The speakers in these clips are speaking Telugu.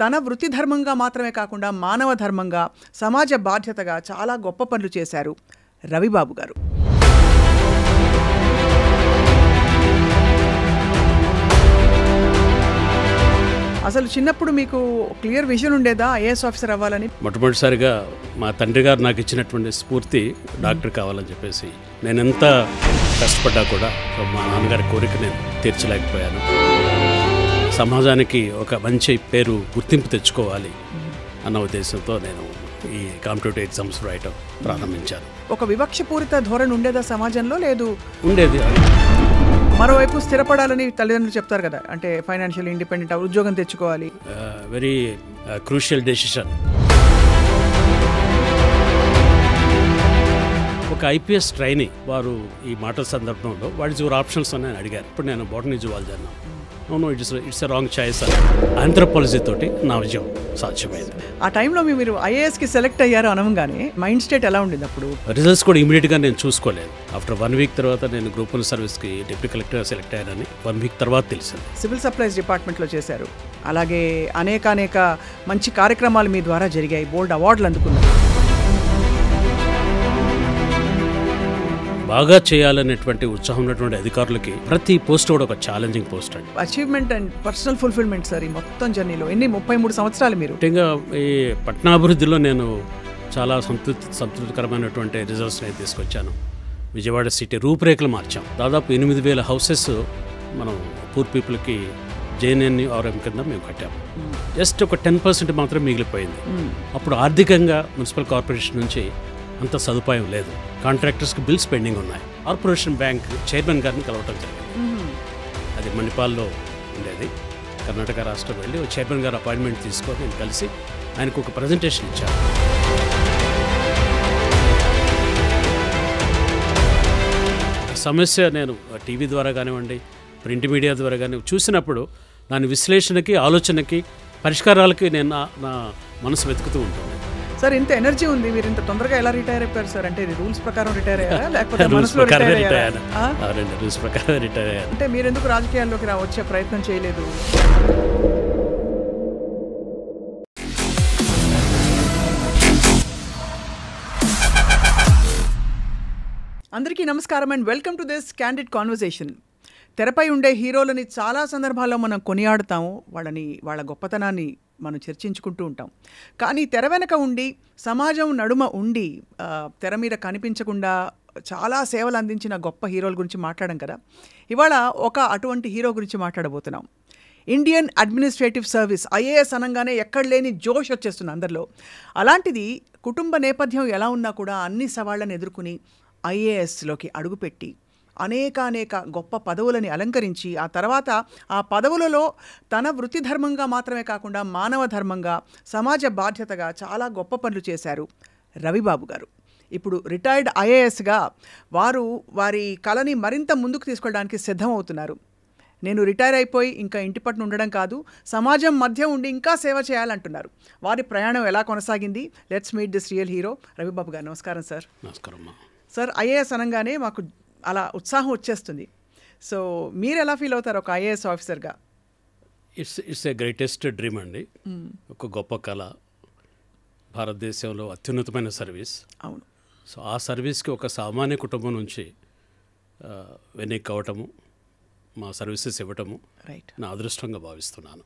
తన వృత్తి ధర్మంగా మాత్రమే కాకుండా మానవ ధర్మంగా, సమాజ బాధ్యతగా చాలా గొప్ప పనులు చేశారు రవిబాబు గారు. అసలు చిన్నప్పుడు మీకు క్లియర్ విజన్ ఉండేదా ఐఏఎస్ ఆఫీసర్ అవ్వాలని? మొట్టమొదటిసారిగా మా తండ్రి గారు నాకు ఇచ్చినటువంటి స్ఫూర్తి డాక్టర్ కావాలని చెప్పేసి. నేను ఎంత కష్టపడ్డా కూడా మా నాన్నగారి కోరిక నేను తీర్చలేకపోయాను. సమాజానికి ఒక మంచి పేరు, గుర్తింపు తెచ్చుకోవాలి అన్న ఉద్దేశంతో నేను ఈ కాంపిటేటివ్ ఎగ్జామ్స్ రాయటం ప్రారంభించాను. ఒక వివక్షపూరిత ధోరణి ఉండేదా సమాజంలో? లేదు, ఉండేది. మరోవైపు స్థిరపడాలని తల్లిదండ్రులు చెప్తారు కదా, అంటే ఫైనాన్షియల్ ఇండిపెండెంట్, ఉద్యోగం తెచ్చుకోవాలి. Very crucial decision. ఒక ఐపీఎస్ ట్రైనీ వారు ఈ మాట సందర్భంలో వాట్ ఈస్ యువర్ ఆప్షన్స్ అని అడిగారు. ఇప్పుడు నేను బోటనీ జువాలజీ అన్నాను. No, it's a wrong choice అని ఆంథ్రోపాలజీ తోటి నా విజయం సాధ్యమైంది. ఆ టైంలో మీరు ఐఏఎస్కి సెలెక్ట్ అయ్యారు అనగానే మైండ్ స్టేట్ ఎలా ఉండేది అప్పుడు? రిజల్ట్స్ కూడా ఇమీడియట్గా నేను చూసుకోలేదు. ఆఫ్టర్ 1 వీక్ తర్వాత నేను గ్రూప్ 1 సర్వీస్కి డిప్యూటీ కలెక్టర్గా సెలెక్ట్ అయ్యానని 1 వీక్ తర్వాత తెలిసింది. సివిల్ సప్లైస్ డిపార్ట్మెంట్లో చేశారు. అలాగే అనేక మంచి కార్యక్రమాలు మీ ద్వారా జరిగాయి, బోల్డ్ అవార్డులు అందుకున్నారు. బాగా చేయాలనేటువంటి ఉత్సాహం ఉన్నటువంటి అధికారులకి ప్రతి పోస్ట్ కూడా ఒక ఛాలెంజింగ్ పోస్ట్ అండి. Achievement and personal fulfilment sir ఈ మొత్తం జర్నీలో. 33 సంవత్సరాలు మీరు. ముఖ్యంగా ఈ పట్టణాభివృద్ధిలో నేను చాలా సంతృప్తికరమైనటువంటి రిజల్ట్స్ నేను తీసుకొచ్చాను. విజయవాడ సిటీ రూపురేఖలు మార్చాం. దాదాపు 8,000 హౌసెస్ మనం పూర్ పీపుల్కి JNNRM కింద మేము కట్టాము. జస్ట్ ఒక 10% మాత్రం మిగిలిపోయింది. అప్పుడు ఆర్థికంగా మున్సిపల్ కార్పొరేషన్ నుంచి అంత సదుపాయం లేదు. కాంట్రాక్టర్స్కి బిల్స్ పెండింగ్ ఉన్నాయి. కార్పొరేషన్ బ్యాంక్ చైర్మన్ గారిని కలవటం జరిగింది. అది మణిపాల్లో ఉండేది. కర్ణాటక రాష్ట్రం వెళ్ళి చైర్మన్ గారు అపాయింట్మెంట్ తీసుకొని నేను కలిసి ఆయనకు ఒక ప్రజెంటేషన్ ఇచ్చాను. సమస్య నేను టీవీ ద్వారా కానివ్వండి, ప్రింట్ మీడియా ద్వారా కానీ చూసినప్పుడు దాని విశ్లేషణకి, ఆలోచనకి, పరిష్కారాలకి నేను నా మనసు వెతుకుతూ ఉంటుంది. సార్ ఇంత ఎనర్జీ ఉంది, మీరు ఇంత తొందరగా ఎలా రిటైర్ అయిపోయారు సార్? అంటే రూల్స్ ప్రకారం రిటైర్ అయ్యారా లేకపోతే మనసులో రిటైర్ అయ్యారా? రూల్స్ ప్రకారం రిటైర్ అయ్యారు. అంటే మీరు ఎందుకు రాజకీయాల్లోకి వచ్చే ప్రయత్నం చేయలేదు? అందరికీ నమస్కారం and welcome to this candid conversation. తెరపై ఉండే హీరోలని చాలా సందర్భాల్లో మనం కొనియాడుతాము, వాళ్ళ గొప్పతనాన్ని మనం చర్చించుకుంటూ ఉంటాం. కానీ తెర వెనక ఉండి, సమాజం నడుమ ఉండి, తెర మీద కనిపించకుండా చాలా సేవలు అందించిన గొప్ప హీరోల గురించి మాట్లాడడం కదా. ఇవాళ అటువంటి హీరో గురించి మాట్లాడబోతున్నాం. ఇండియన్ అడ్మినిస్ట్రేటివ్ సర్వీస్, ఐఏఎస్ అనగానే ఎక్కడ లేని జోష్ వచ్చేస్తుంది అందరిలో. అలాంటిది కుటుంబ నేపథ్యం ఎలా ఉన్నా కూడా అన్ని సవాళ్లను ఎదుర్కొని ఐఏఎస్లోకి అడుగుపెట్టి అనేక గొప్ప పదవులని అలంకరించి, ఆ తర్వాత ఆ పదవులలో తన వృత్తి ధర్మంగా మాత్రమే కాకుండా మానవ ధర్మంగా, సమాజ బాధ్యతగా చాలా గొప్ప పనులు చేశారు రవిబాబు గారు. ఇప్పుడు రిటైర్డ్ ఐఏఎస్గా వారి కళని మరింత ముందుకు తీసుకెళ్ళడానికి సిద్ధమవుతున్నారు. నేను రిటైర్ అయిపోయి ఇంకా ఇంటి పట్టున ఉండడం కాదు, సమాజం మధ్య ఉండి ఇంకా సేవ చేయాలంటున్నారు. వారి ప్రయాణం ఎలా కొనసాగింది? Let's meet this real hero Ravibabu గారు. నమస్కారం సార్. నమస్కారం సార్. ఐఏఎస్ అనగానే మాకు అలా ఉత్సాహం వచ్చేస్తుంది. సో మీరు ఎలా ఫీల్ అవుతారు ఒక ఐఏఎస్ ఆఫీసర్గా? ఇట్స్ ఏ గ్రేటెస్ట్ డ్రీమ్ అండి. ఒక గొప్ప కళ, భారతదేశంలో అత్యున్నతమైన సర్వీస్. అవును. సో ఆ సర్వీస్కి ఒక సామాన్య కుటుంబం నుంచి వెనక్కి అవ్వటము, మా సర్వీసెస్ ఇవ్వటము నా అదృష్టంగా భావిస్తున్నాను.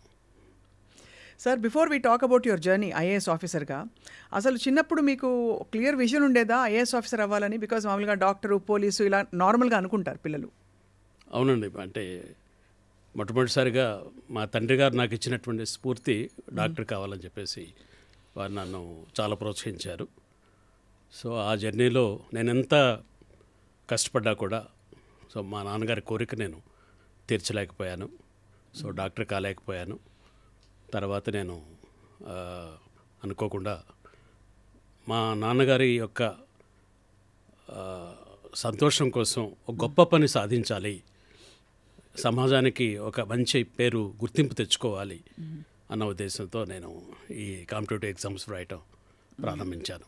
Sir, before we talk about your journey IAS ఆఫీసర్గా, అసలు చిన్నప్పుడు మీకు క్లియర్ విజన్ ఉండేదా ఐఏఎస్ ఆఫీసర్ అవ్వాలని? బికాజ్ మామూలుగా డాక్టరు, పోలీసు ఇలా నార్మల్గా అనుకుంటారు పిల్లలు. అవునండి. అంటే మొట్టమొదటిసారిగా మా తండ్రి గారు నాకు ఇచ్చినటువంటి స్ఫూర్తి డాక్టర్ కావాలని చెప్పేసి వారు నన్ను చాలా ప్రోత్సహించారు. సో ఆ జర్నీలో నేను ఎంత కష్టపడ్డా కూడా మా నాన్నగారి కోరిక నేను తీర్చలేకపోయాను. So doctor కాలేకపోయాను. తర్వాత నేను అనుకోకుండా మా నాన్నగారి యొక్క సంతోషం కోసం ఒక గొప్ప పని సాధించాలి, సమాజానికి ఒక మంచి పేరు, గుర్తింపు తెచ్చుకోవాలి అన్న ఉద్దేశంతో నేను ఈ కాంపిటేటివ్ ఎగ్జామ్స్ రాయటం ప్రారంభించాను.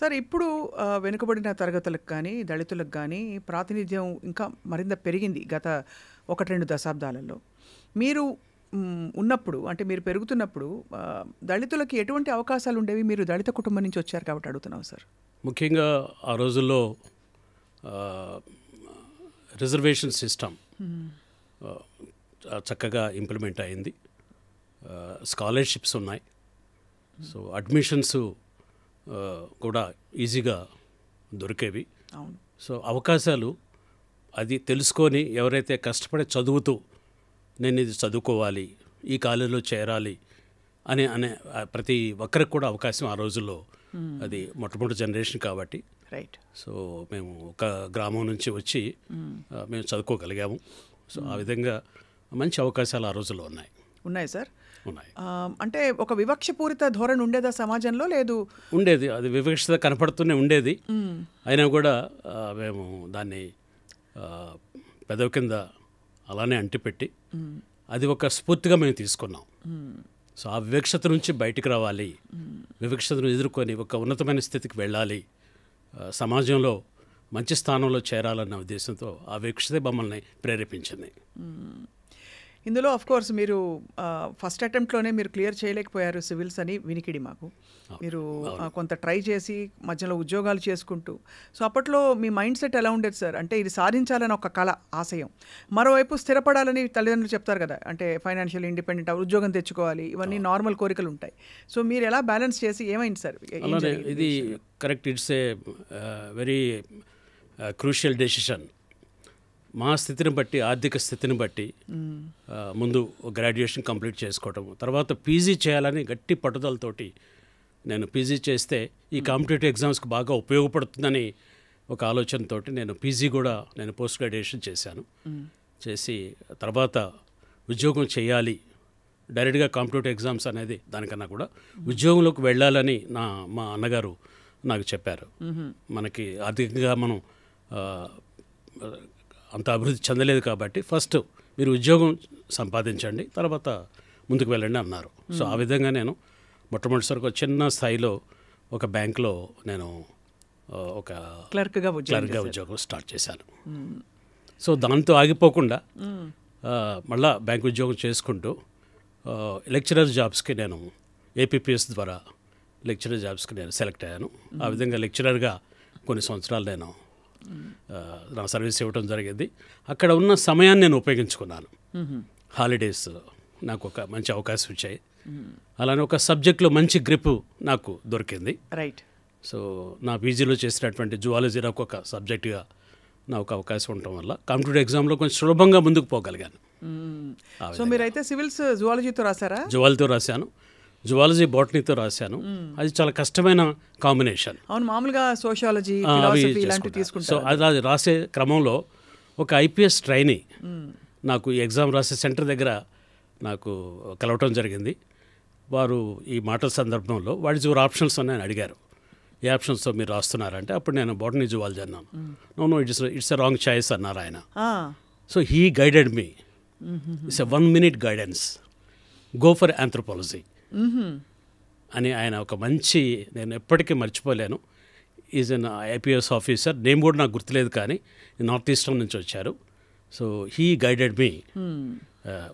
సార్, ఇప్పుడు వెనుకబడిన తరగతులకు కానీ, దళితులకు కానీ ప్రాతినిధ్యం ఇంకా మరింత పెరిగింది గత 1-2 దశాబ్దాలలో. మీరు ఉన్నప్పుడు అంటే మీరు పెరుగుతున్నప్పుడు దళితులకి ఎటువంటి అవకాశాలు ఉండేవి? మీరు దళిత కుటుంబం నుంచి వచ్చారు కాబట్టి అడుగుతున్నాం సార్. ముఖ్యంగా ఆ రోజుల్లో రిజర్వేషన్ సిస్టమ్ చక్కగా ఇంప్లిమెంట్ అయింది. స్కాలర్షిప్స్ ఉన్నాయి. సో అడ్మిషన్స్ కూడా ఈజీగా దొరికేవి. అవును. సో అవకాశాలు అది తెలుసుకొని ఎవరైతే కష్టపడి చదువుతూ నేను ఇది చదువుకోవాలి, ఈ కాలేజీలో చేరాలి అనే ప్రతి ఒక్కరికి కూడా అవకాశం ఆ రోజుల్లో. అది మొట్టమొదటి జనరేషన్ కాబట్టి. రైట్. సో మేము ఒక గ్రామం నుంచి వచ్చి మేము చదువుకోగలిగాము. సో ఆ విధంగా మంచి అవకాశాలు ఆ రోజుల్లో ఉన్నాయి సార్. ఉన్నాయి. అంటే ఒక వివక్షపూరిత ధోరణి ఉండేదా సమాజంలో? లేదు, ఉండేది. అది వివక్షత కనపడుతూనే ఉండేది. అయినా కూడా మేము దాన్ని పెదవి కింద అలానే అంటిపెట్టి అది ఒక స్ఫూర్తిగా మేము తీసుకున్నాం. సో ఆ వివక్షత నుంచి బయటికి రావాలి, వివక్షతను ఎదుర్కొని ఒక ఉన్నతమైన స్థితికి వెళ్ళాలి, సమాజంలో మంచి స్థానంలో చేరాలన్న ఉద్దేశంతో ఆ వివక్షతే మమ్మల్ని ప్రేరేపించింది. ఇందులో ఆఫ్ కోర్స్ మీరు ఫస్ట్ అటెంప్ట్లోనే మీరు క్లియర్ చేయలేకపోయారు సివిల్స్ అని వినికిడి మాకు. మీరు కొంత ట్రై చేసి మధ్యలో ఉద్యోగాలు చేసుకుంటూ, సో అప్పట్లో మీ మైండ్ సెట్ ఎలా ఉండేది సార్? అంటే ఇది సాధించాలని ఒక కళ, ఆశయం, మరోవైపు స్థిరపడాలని తల్లిదండ్రులు చెప్తారు కదా, అంటే ఫైనాన్షియల్ ఇండిపెండెంట్, ఉద్యోగం తెచ్చుకోవాలి, ఇవన్నీ నార్మల్ కోరికలు ఉంటాయి. సో మీరు ఎలా బ్యాలెన్స్ చేసి ఏమైంది సార్? ఇది correct. It's a very crucial decision. మా స్థితిని బట్టి, ఆర్థిక స్థితిని బట్టి ముందు గ్రాడ్యుయేషన్ కంప్లీట్ చేసుకోవటం, తర్వాత పీజీ చేయాలని గట్టి పట్టుదలతోటి నేను పీజీ చేస్తే ఈ కాంపిటేటివ్ ఎగ్జామ్స్కి బాగా ఉపయోగపడుతుందని ఒక ఆలోచనతోటి నేను పీజీ కూడా నేను పోస్ట్ గ్రాడ్యుయేషన్ చేశాను. చేసి తర్వాత ఉద్యోగం చేయాలి, డైరెక్ట్గా కాంపిటేటివ్ ఎగ్జామ్స్ అనేది దానికన్నా కూడా ఉద్యోగంలోకి వెళ్ళాలని మా అన్నగారు నాకు చెప్పారు. మనకి ఆర్థికంగా మనం అంత అభివృద్ధి చెందలేదు కాబట్టి ఫస్ట్ మీరు ఉద్యోగం సంపాదించండి, తర్వాత ముందుకు వెళ్ళండి అన్నారు. సో ఆ విధంగా నేను మొట్టమొదటిసారి ఒక చిన్న స్థాయిలో ఒక బ్యాంక్లో నేను ఒక క్లర్క్గా ఉద్యోగం స్టార్ట్ చేశాను. సో దాంతో ఆగిపోకుండా మళ్ళా బ్యాంక్ ఉద్యోగం చేసుకుంటూ లెక్చరర్ జాబ్స్కి నేను ఏపీపీఎస్ ద్వారా లెక్చరర్ జాబ్స్కి నేను సెలెక్ట్ అయ్యాను. ఆ విధంగా లెక్చరర్గా కొన్ని సంవత్సరాలు నేను నా సర్వీస్ ఇవ్వడం జరిగింది. అక్కడ ఉన్న సమయాన్ని నేను ఉపయోగించుకున్నాను. హాలిడేస్ నాకు ఒక మంచి అవకాశం ఇచ్చాయి. అలానే ఒక సబ్జెక్ట్లో మంచి గ్రిప్ నాకు దొరికింది. రైట్. సో నా పీజీలో చేసినటువంటి జువాలజీ నాకు ఒక సబ్జెక్టుగా నాకు అవకాశం ఉండటం వల్ల కాంపిటేటివ్ ఎగ్జామ్లో కొంచెం సులభంగా ముందుకు పోగలిగాను. సో మీరైతే సివిల్స్ జువాలజీతో రాశారా? జువాలజీతో రాశాను, జువాలజీ బాటనీతో రాశాను. అది చాలా కష్టమైన కాంబినేషన్. అవును, మామూలుగా సోషియాలజీ, ఫిలాసఫీ ఇలాంటివి తీసుకుంటారు. సో అది రాసే క్రమంలో ఒక ఐపీఎస్ ట్రైనీ నాకు ఈ ఎగ్జామ్ రాసే సెంటర్ దగ్గర నాకు కలవటం జరిగింది. వారు ఈ మాటల సందర్భంలో వాట్ ఇస్ యువర్ ఆప్షన్స్ అని అడిగారు. ఏ ఆప్షన్స్తో మీరు రాస్తున్నారంటే అప్పుడు నేను బాటనీ జువాలజీ అన్నాను. No it's a wrong choice అన్నారు ఆయన. So he guided me. It's a 1 minute guidance, go for anthropology అని ఆయన ఒక మంచి, నేను ఎప్పటికీ మర్చిపోలేను. Is an IPS officer, name కూడా నాకు గుర్తులేదు కానీ నార్త్ ఈస్టర్న్ నుంచి వచ్చారు. So he guided me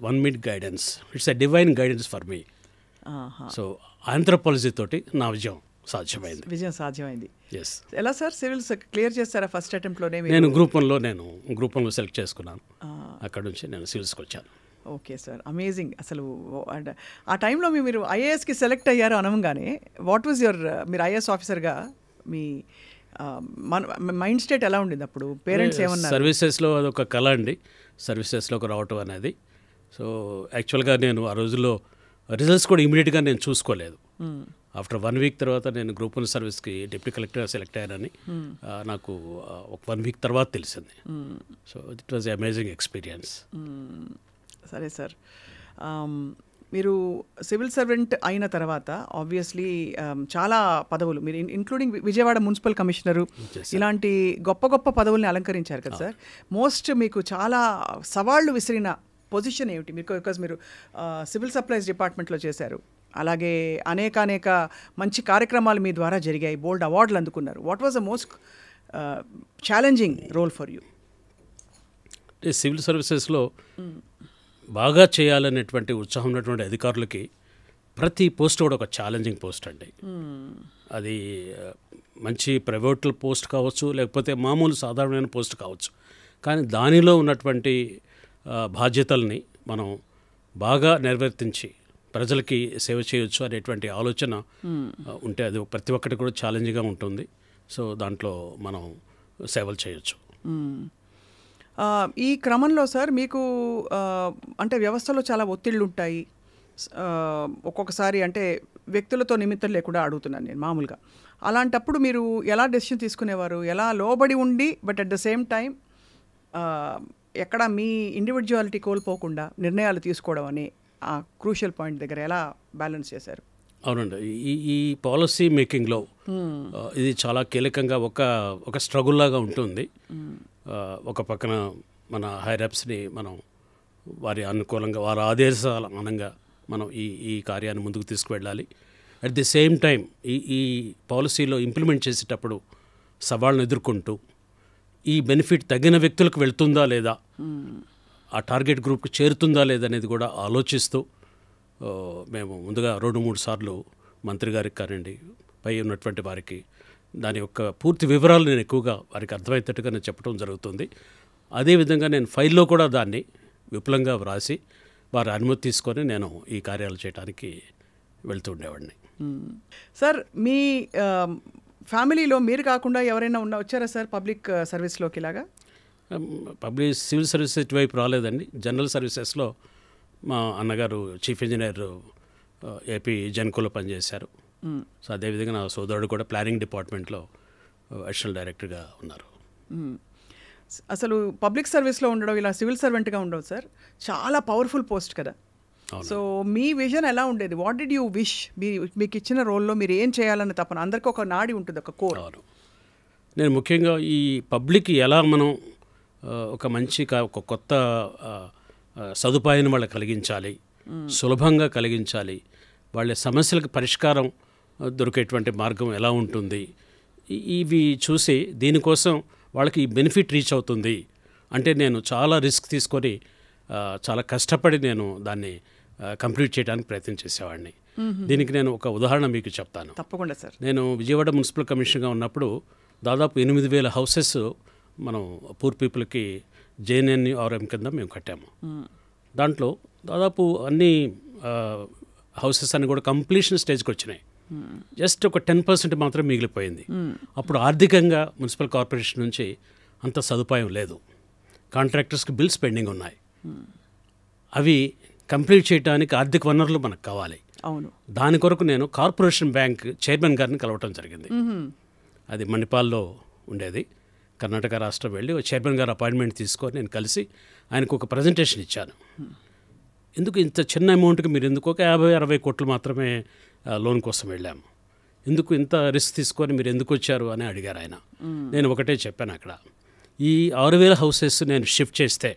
1 minute guidance. It's a divine guidance for me. So anthropology తోటి నా విజయం సాధ్యమైంది. ఎస్. ఎలా సార్ సివిల్స్ క్లియర్ చేస్తారా ఫస్ట్ అటెంప్ట్లోనే? నేను గ్రూప్ 1లో సెలెక్ట్ చేసుకున్నాను. అక్కడ నుంచి నేను సివిల్స్కి వచ్చాను. Okay sir, amazing. అసలు ఆ టైంలో మీరు ఐఏఎస్కి సెలెక్ట్ అయ్యారు అనగానే వాట్ వాజ్ యువర్, మీరు ఐఏఎస్ ఆఫీసర్గా మీ మైండ్ స్టేట్ ఎలా ఉండింది అప్పుడు? పేరెంట్స్ ఏమన్నారు? సర్వీసెస్లో అదొక కళ అండి, సర్వీసెస్లోకి రావటం అనేది. సో యాక్చువల్గా నేను ఆ రోజుల్లో రిజల్ట్స్ కూడా ఇమీడియట్గా నేను చూసుకోలేదు. ఆఫ్టర్ 1 week తర్వాత నేను గ్రూప్ 1 సర్వీస్కి డిప్యూటీ కలెక్టర్గా సెలెక్ట్ అయ్యానని నాకు ఒక 1 week తర్వాత తెలిసింది. So it was amazing experience. సరే సార్, మీరు సివిల్ సర్వెంట్ అయిన తర్వాత ఆబ్వియస్లీ చాలా పదవులు, మీరు ఇంక్లూడింగ్ విజయవాడ మున్సిపల్ కమిషనరు, ఇలాంటి గొప్ప గొప్ప పదవుల్ని అలంకరించారు కదా సార్. మోస్ట్ మీకు చాలా సవాళ్ళు విసిరిన పొజిషన్ ఏమిటి? బికాజ్ మీరు సివిల్ సప్లైస్ డిపార్ట్మెంట్లో చేశారు, అలాగే అనేక మంచి కార్యక్రమాలు మీ ద్వారా జరిగాయి, బోల్డ్ అవార్డులు అందుకున్నారు. What was the most challenging role for you? Civil సర్వీసెస్లో బాగా చేయాలనేటువంటి ఉత్సాహం ఉన్నటువంటి అధికారులకి ప్రతి పోస్ట్ కూడా ఒక ఛాలెంజింగ్ పోస్ట్ అండి. అది మంచి ప్రైవేట్ పోస్ట్ కావచ్చు, లేకపోతే మామూలు సాధారణమైన పోస్ట్ కావచ్చు. కానీ దానిలో ఉన్నటువంటి బాధ్యతల్ని మనం బాగా నిర్వర్తించి ప్రజలకి సేవ చేయొచ్చు అనేటువంటి ఆలోచన ఉంటే అది ప్రతి ఒక్కటి కూడా ఛాలెంజ్గా ఉంటుంది. సో దాంట్లో మనం సేవలు చేయొచ్చు. ఈ క్రమంలో సార్ మీకు అంటే వ్యవస్థలో చాలా ఒత్తిళ్ళు ఉంటాయి. ఒక్కొక్కసారి అంటే వ్యక్తులతో నిమిత్తం లేకుండా అడుగుతున్నాను నేను మామూలుగా. అలాంటప్పుడు మీరు ఎలా డెసిషన్ తీసుకునేవారు? ఎలా లోబడి ఉండి but at the same time ఎక్కడ మీ ఇండివిజువాలిటీ కోల్పోకుండా నిర్ణయాలు తీసుకోవడం అనే ఆ క్రూషియల్ పాయింట్ దగ్గర ఎలా బ్యాలెన్స్ చేశారు? అవునండి, ఈ పాలసీ మేకింగ్లో ఇది చాలా కీలకంగా ఒక స్ట్రగుల్ లాగా ఉంటుంది. ఒక పక్కన మన హైరప్స్ని మనం వారి అనుకూలంగా వారి ఆదేశాల అనంగా మనం ఈ కార్యాన్ని ముందుకు తీసుకువెళ్ళాలి. అట్ ది సేమ్ టైం ఈ పాలసీలో ఇంప్లిమెంట్ చేసేటప్పుడు సవాళ్ళను ఎదుర్కొంటూ ఈ బెనిఫిట్ తగిన వ్యక్తులకు వెళ్తుందా లేదా, ఆ టార్గెట్ గ్రూప్కి చేరుతుందా లేదా అనేది కూడా ఆలోచిస్తూ మేము ముందుగా 2-3 సార్లు మంత్రి గారికి కానివ్వండి, పై ఉన్నటువంటి వారికి దాని యొక్క పూర్తి వివరాలు నేను ఎక్కువగా వారికి అర్థమయ్యేటట్టుగా నేను చెప్పడం జరుగుతుంది. అదేవిధంగా నేను ఫైల్లో కూడా దాన్ని విపులంగా వ్రాసి వారి అనుమతి తీసుకొని నేను ఈ కార్యాలు చేయడానికి వెళ్తూ ఉండేవాడిని. సార్ మీ ఫ్యామిలీలో మీరు కాకుండా ఎవరైనా వచ్చారా సార్ పబ్లిక్ సర్వీస్లోకి? ఇలాగా పబ్లిక్ సివిల్ సర్వీసెస్ ఇటువైపు రాలేదండి. జనరల్ సర్వీసెస్లో మా అన్నగారు చీఫ్ ఇంజనీర్ ఏపీ జెన్కోలో పనిచేశారు. సో అదేవిధంగా నా సోదరుడు కూడా ప్లానింగ్ డిపార్ట్మెంట్లో అడిషనల్ డైరెక్టర్గా ఉన్నారు. అసలు పబ్లిక్ సర్వీస్లో ఉండడం, ఇలా సివిల్ సర్వెంట్గా ఉండవు సార్, చాలా పవర్ఫుల్ పోస్ట్ కదా. సో మీ విజన్ ఎలా ఉండేది? What did you wish? మీకు ఇచ్చిన రోల్లో మీరు ఏం చేయాలని తప్పన అందరికీ ఒక నాడి ఉంటుంది, ఒక కోర్. నేను ముఖ్యంగా ఈ పబ్లిక్ ఎలా మనం ఒక మంచి ఒక కొత్త సదుపాయాన్ని వాళ్ళకి కలిగించాలి, సులభంగా కలిగించాలి, వాళ్ళ సమస్యలకు పరిష్కారం దొరికేటువంటి మార్గం ఎలా ఉంటుంది, ఇవి చూసి దీనికోసం వాళ్ళకి ఈ బెనిఫిట్ రీచ్ అవుతుంది అంటే నేను చాలా రిస్క్ తీసుకొని చాలా కష్టపడి నేను దాన్ని కంప్లీట్ చేయడానికి ప్రయత్నం చేసేవాడిని. దీనికి నేను ఒక ఉదాహరణ మీకు చెప్తాను. తప్పకుండా సార్. నేను విజయవాడ మున్సిపల్ కమిషనర్గా ఉన్నప్పుడు దాదాపు 8,000 హౌసెస్ మనం పూర్ పీపుల్కి JNNRM కింద మేము కట్టాము. దాంట్లో దాదాపు అన్ని హౌసెస్ అన్ని కూడా కంప్లీషన్ స్టేజ్కి వచ్చినాయి. జస్ట్ ఒక 10% మాత్రం మిగిలిపోయింది. అప్పుడు ఆర్థికంగా మున్సిపల్ కార్పొరేషన్ నుంచి అంత సదుపాయం లేదు. కాంట్రాక్టర్స్కి బిల్స్ పెండింగ్ ఉన్నాయి. అవి కంప్లీట్ చేయడానికి ఆర్థిక వనరులు మనకు కావాలి. అవును. దాని కొరకు నేను కార్పొరేషన్ బ్యాంక్ చైర్మన్ గారిని కలవటం జరిగింది. అది మణిపాల్లో ఉండేది. కర్ణాటక రాష్ట్రం వెళ్ళి చైర్మన్ గారు అపాయింట్మెంట్ తీసుకొని నేను కలిసి ఆయనకు ఒక ప్రజెంటేషన్ ఇచ్చాను. ఎందుకు ఇంత చిన్న అమౌంట్కి మీరు ఎందుకు ఒక 50-60 కోట్లు మాత్రమే లోన్ కోసం వెళ్ళాము, ఎందుకు ఇంత రిస్క్ తీసుకొని మీరు ఎందుకు వచ్చారు అని అడిగారు ఆయన. నేను ఒకటే చెప్పాను, అక్కడ ఈ 6,000 హౌసెస్ నేను షిఫ్ట్ చేస్తే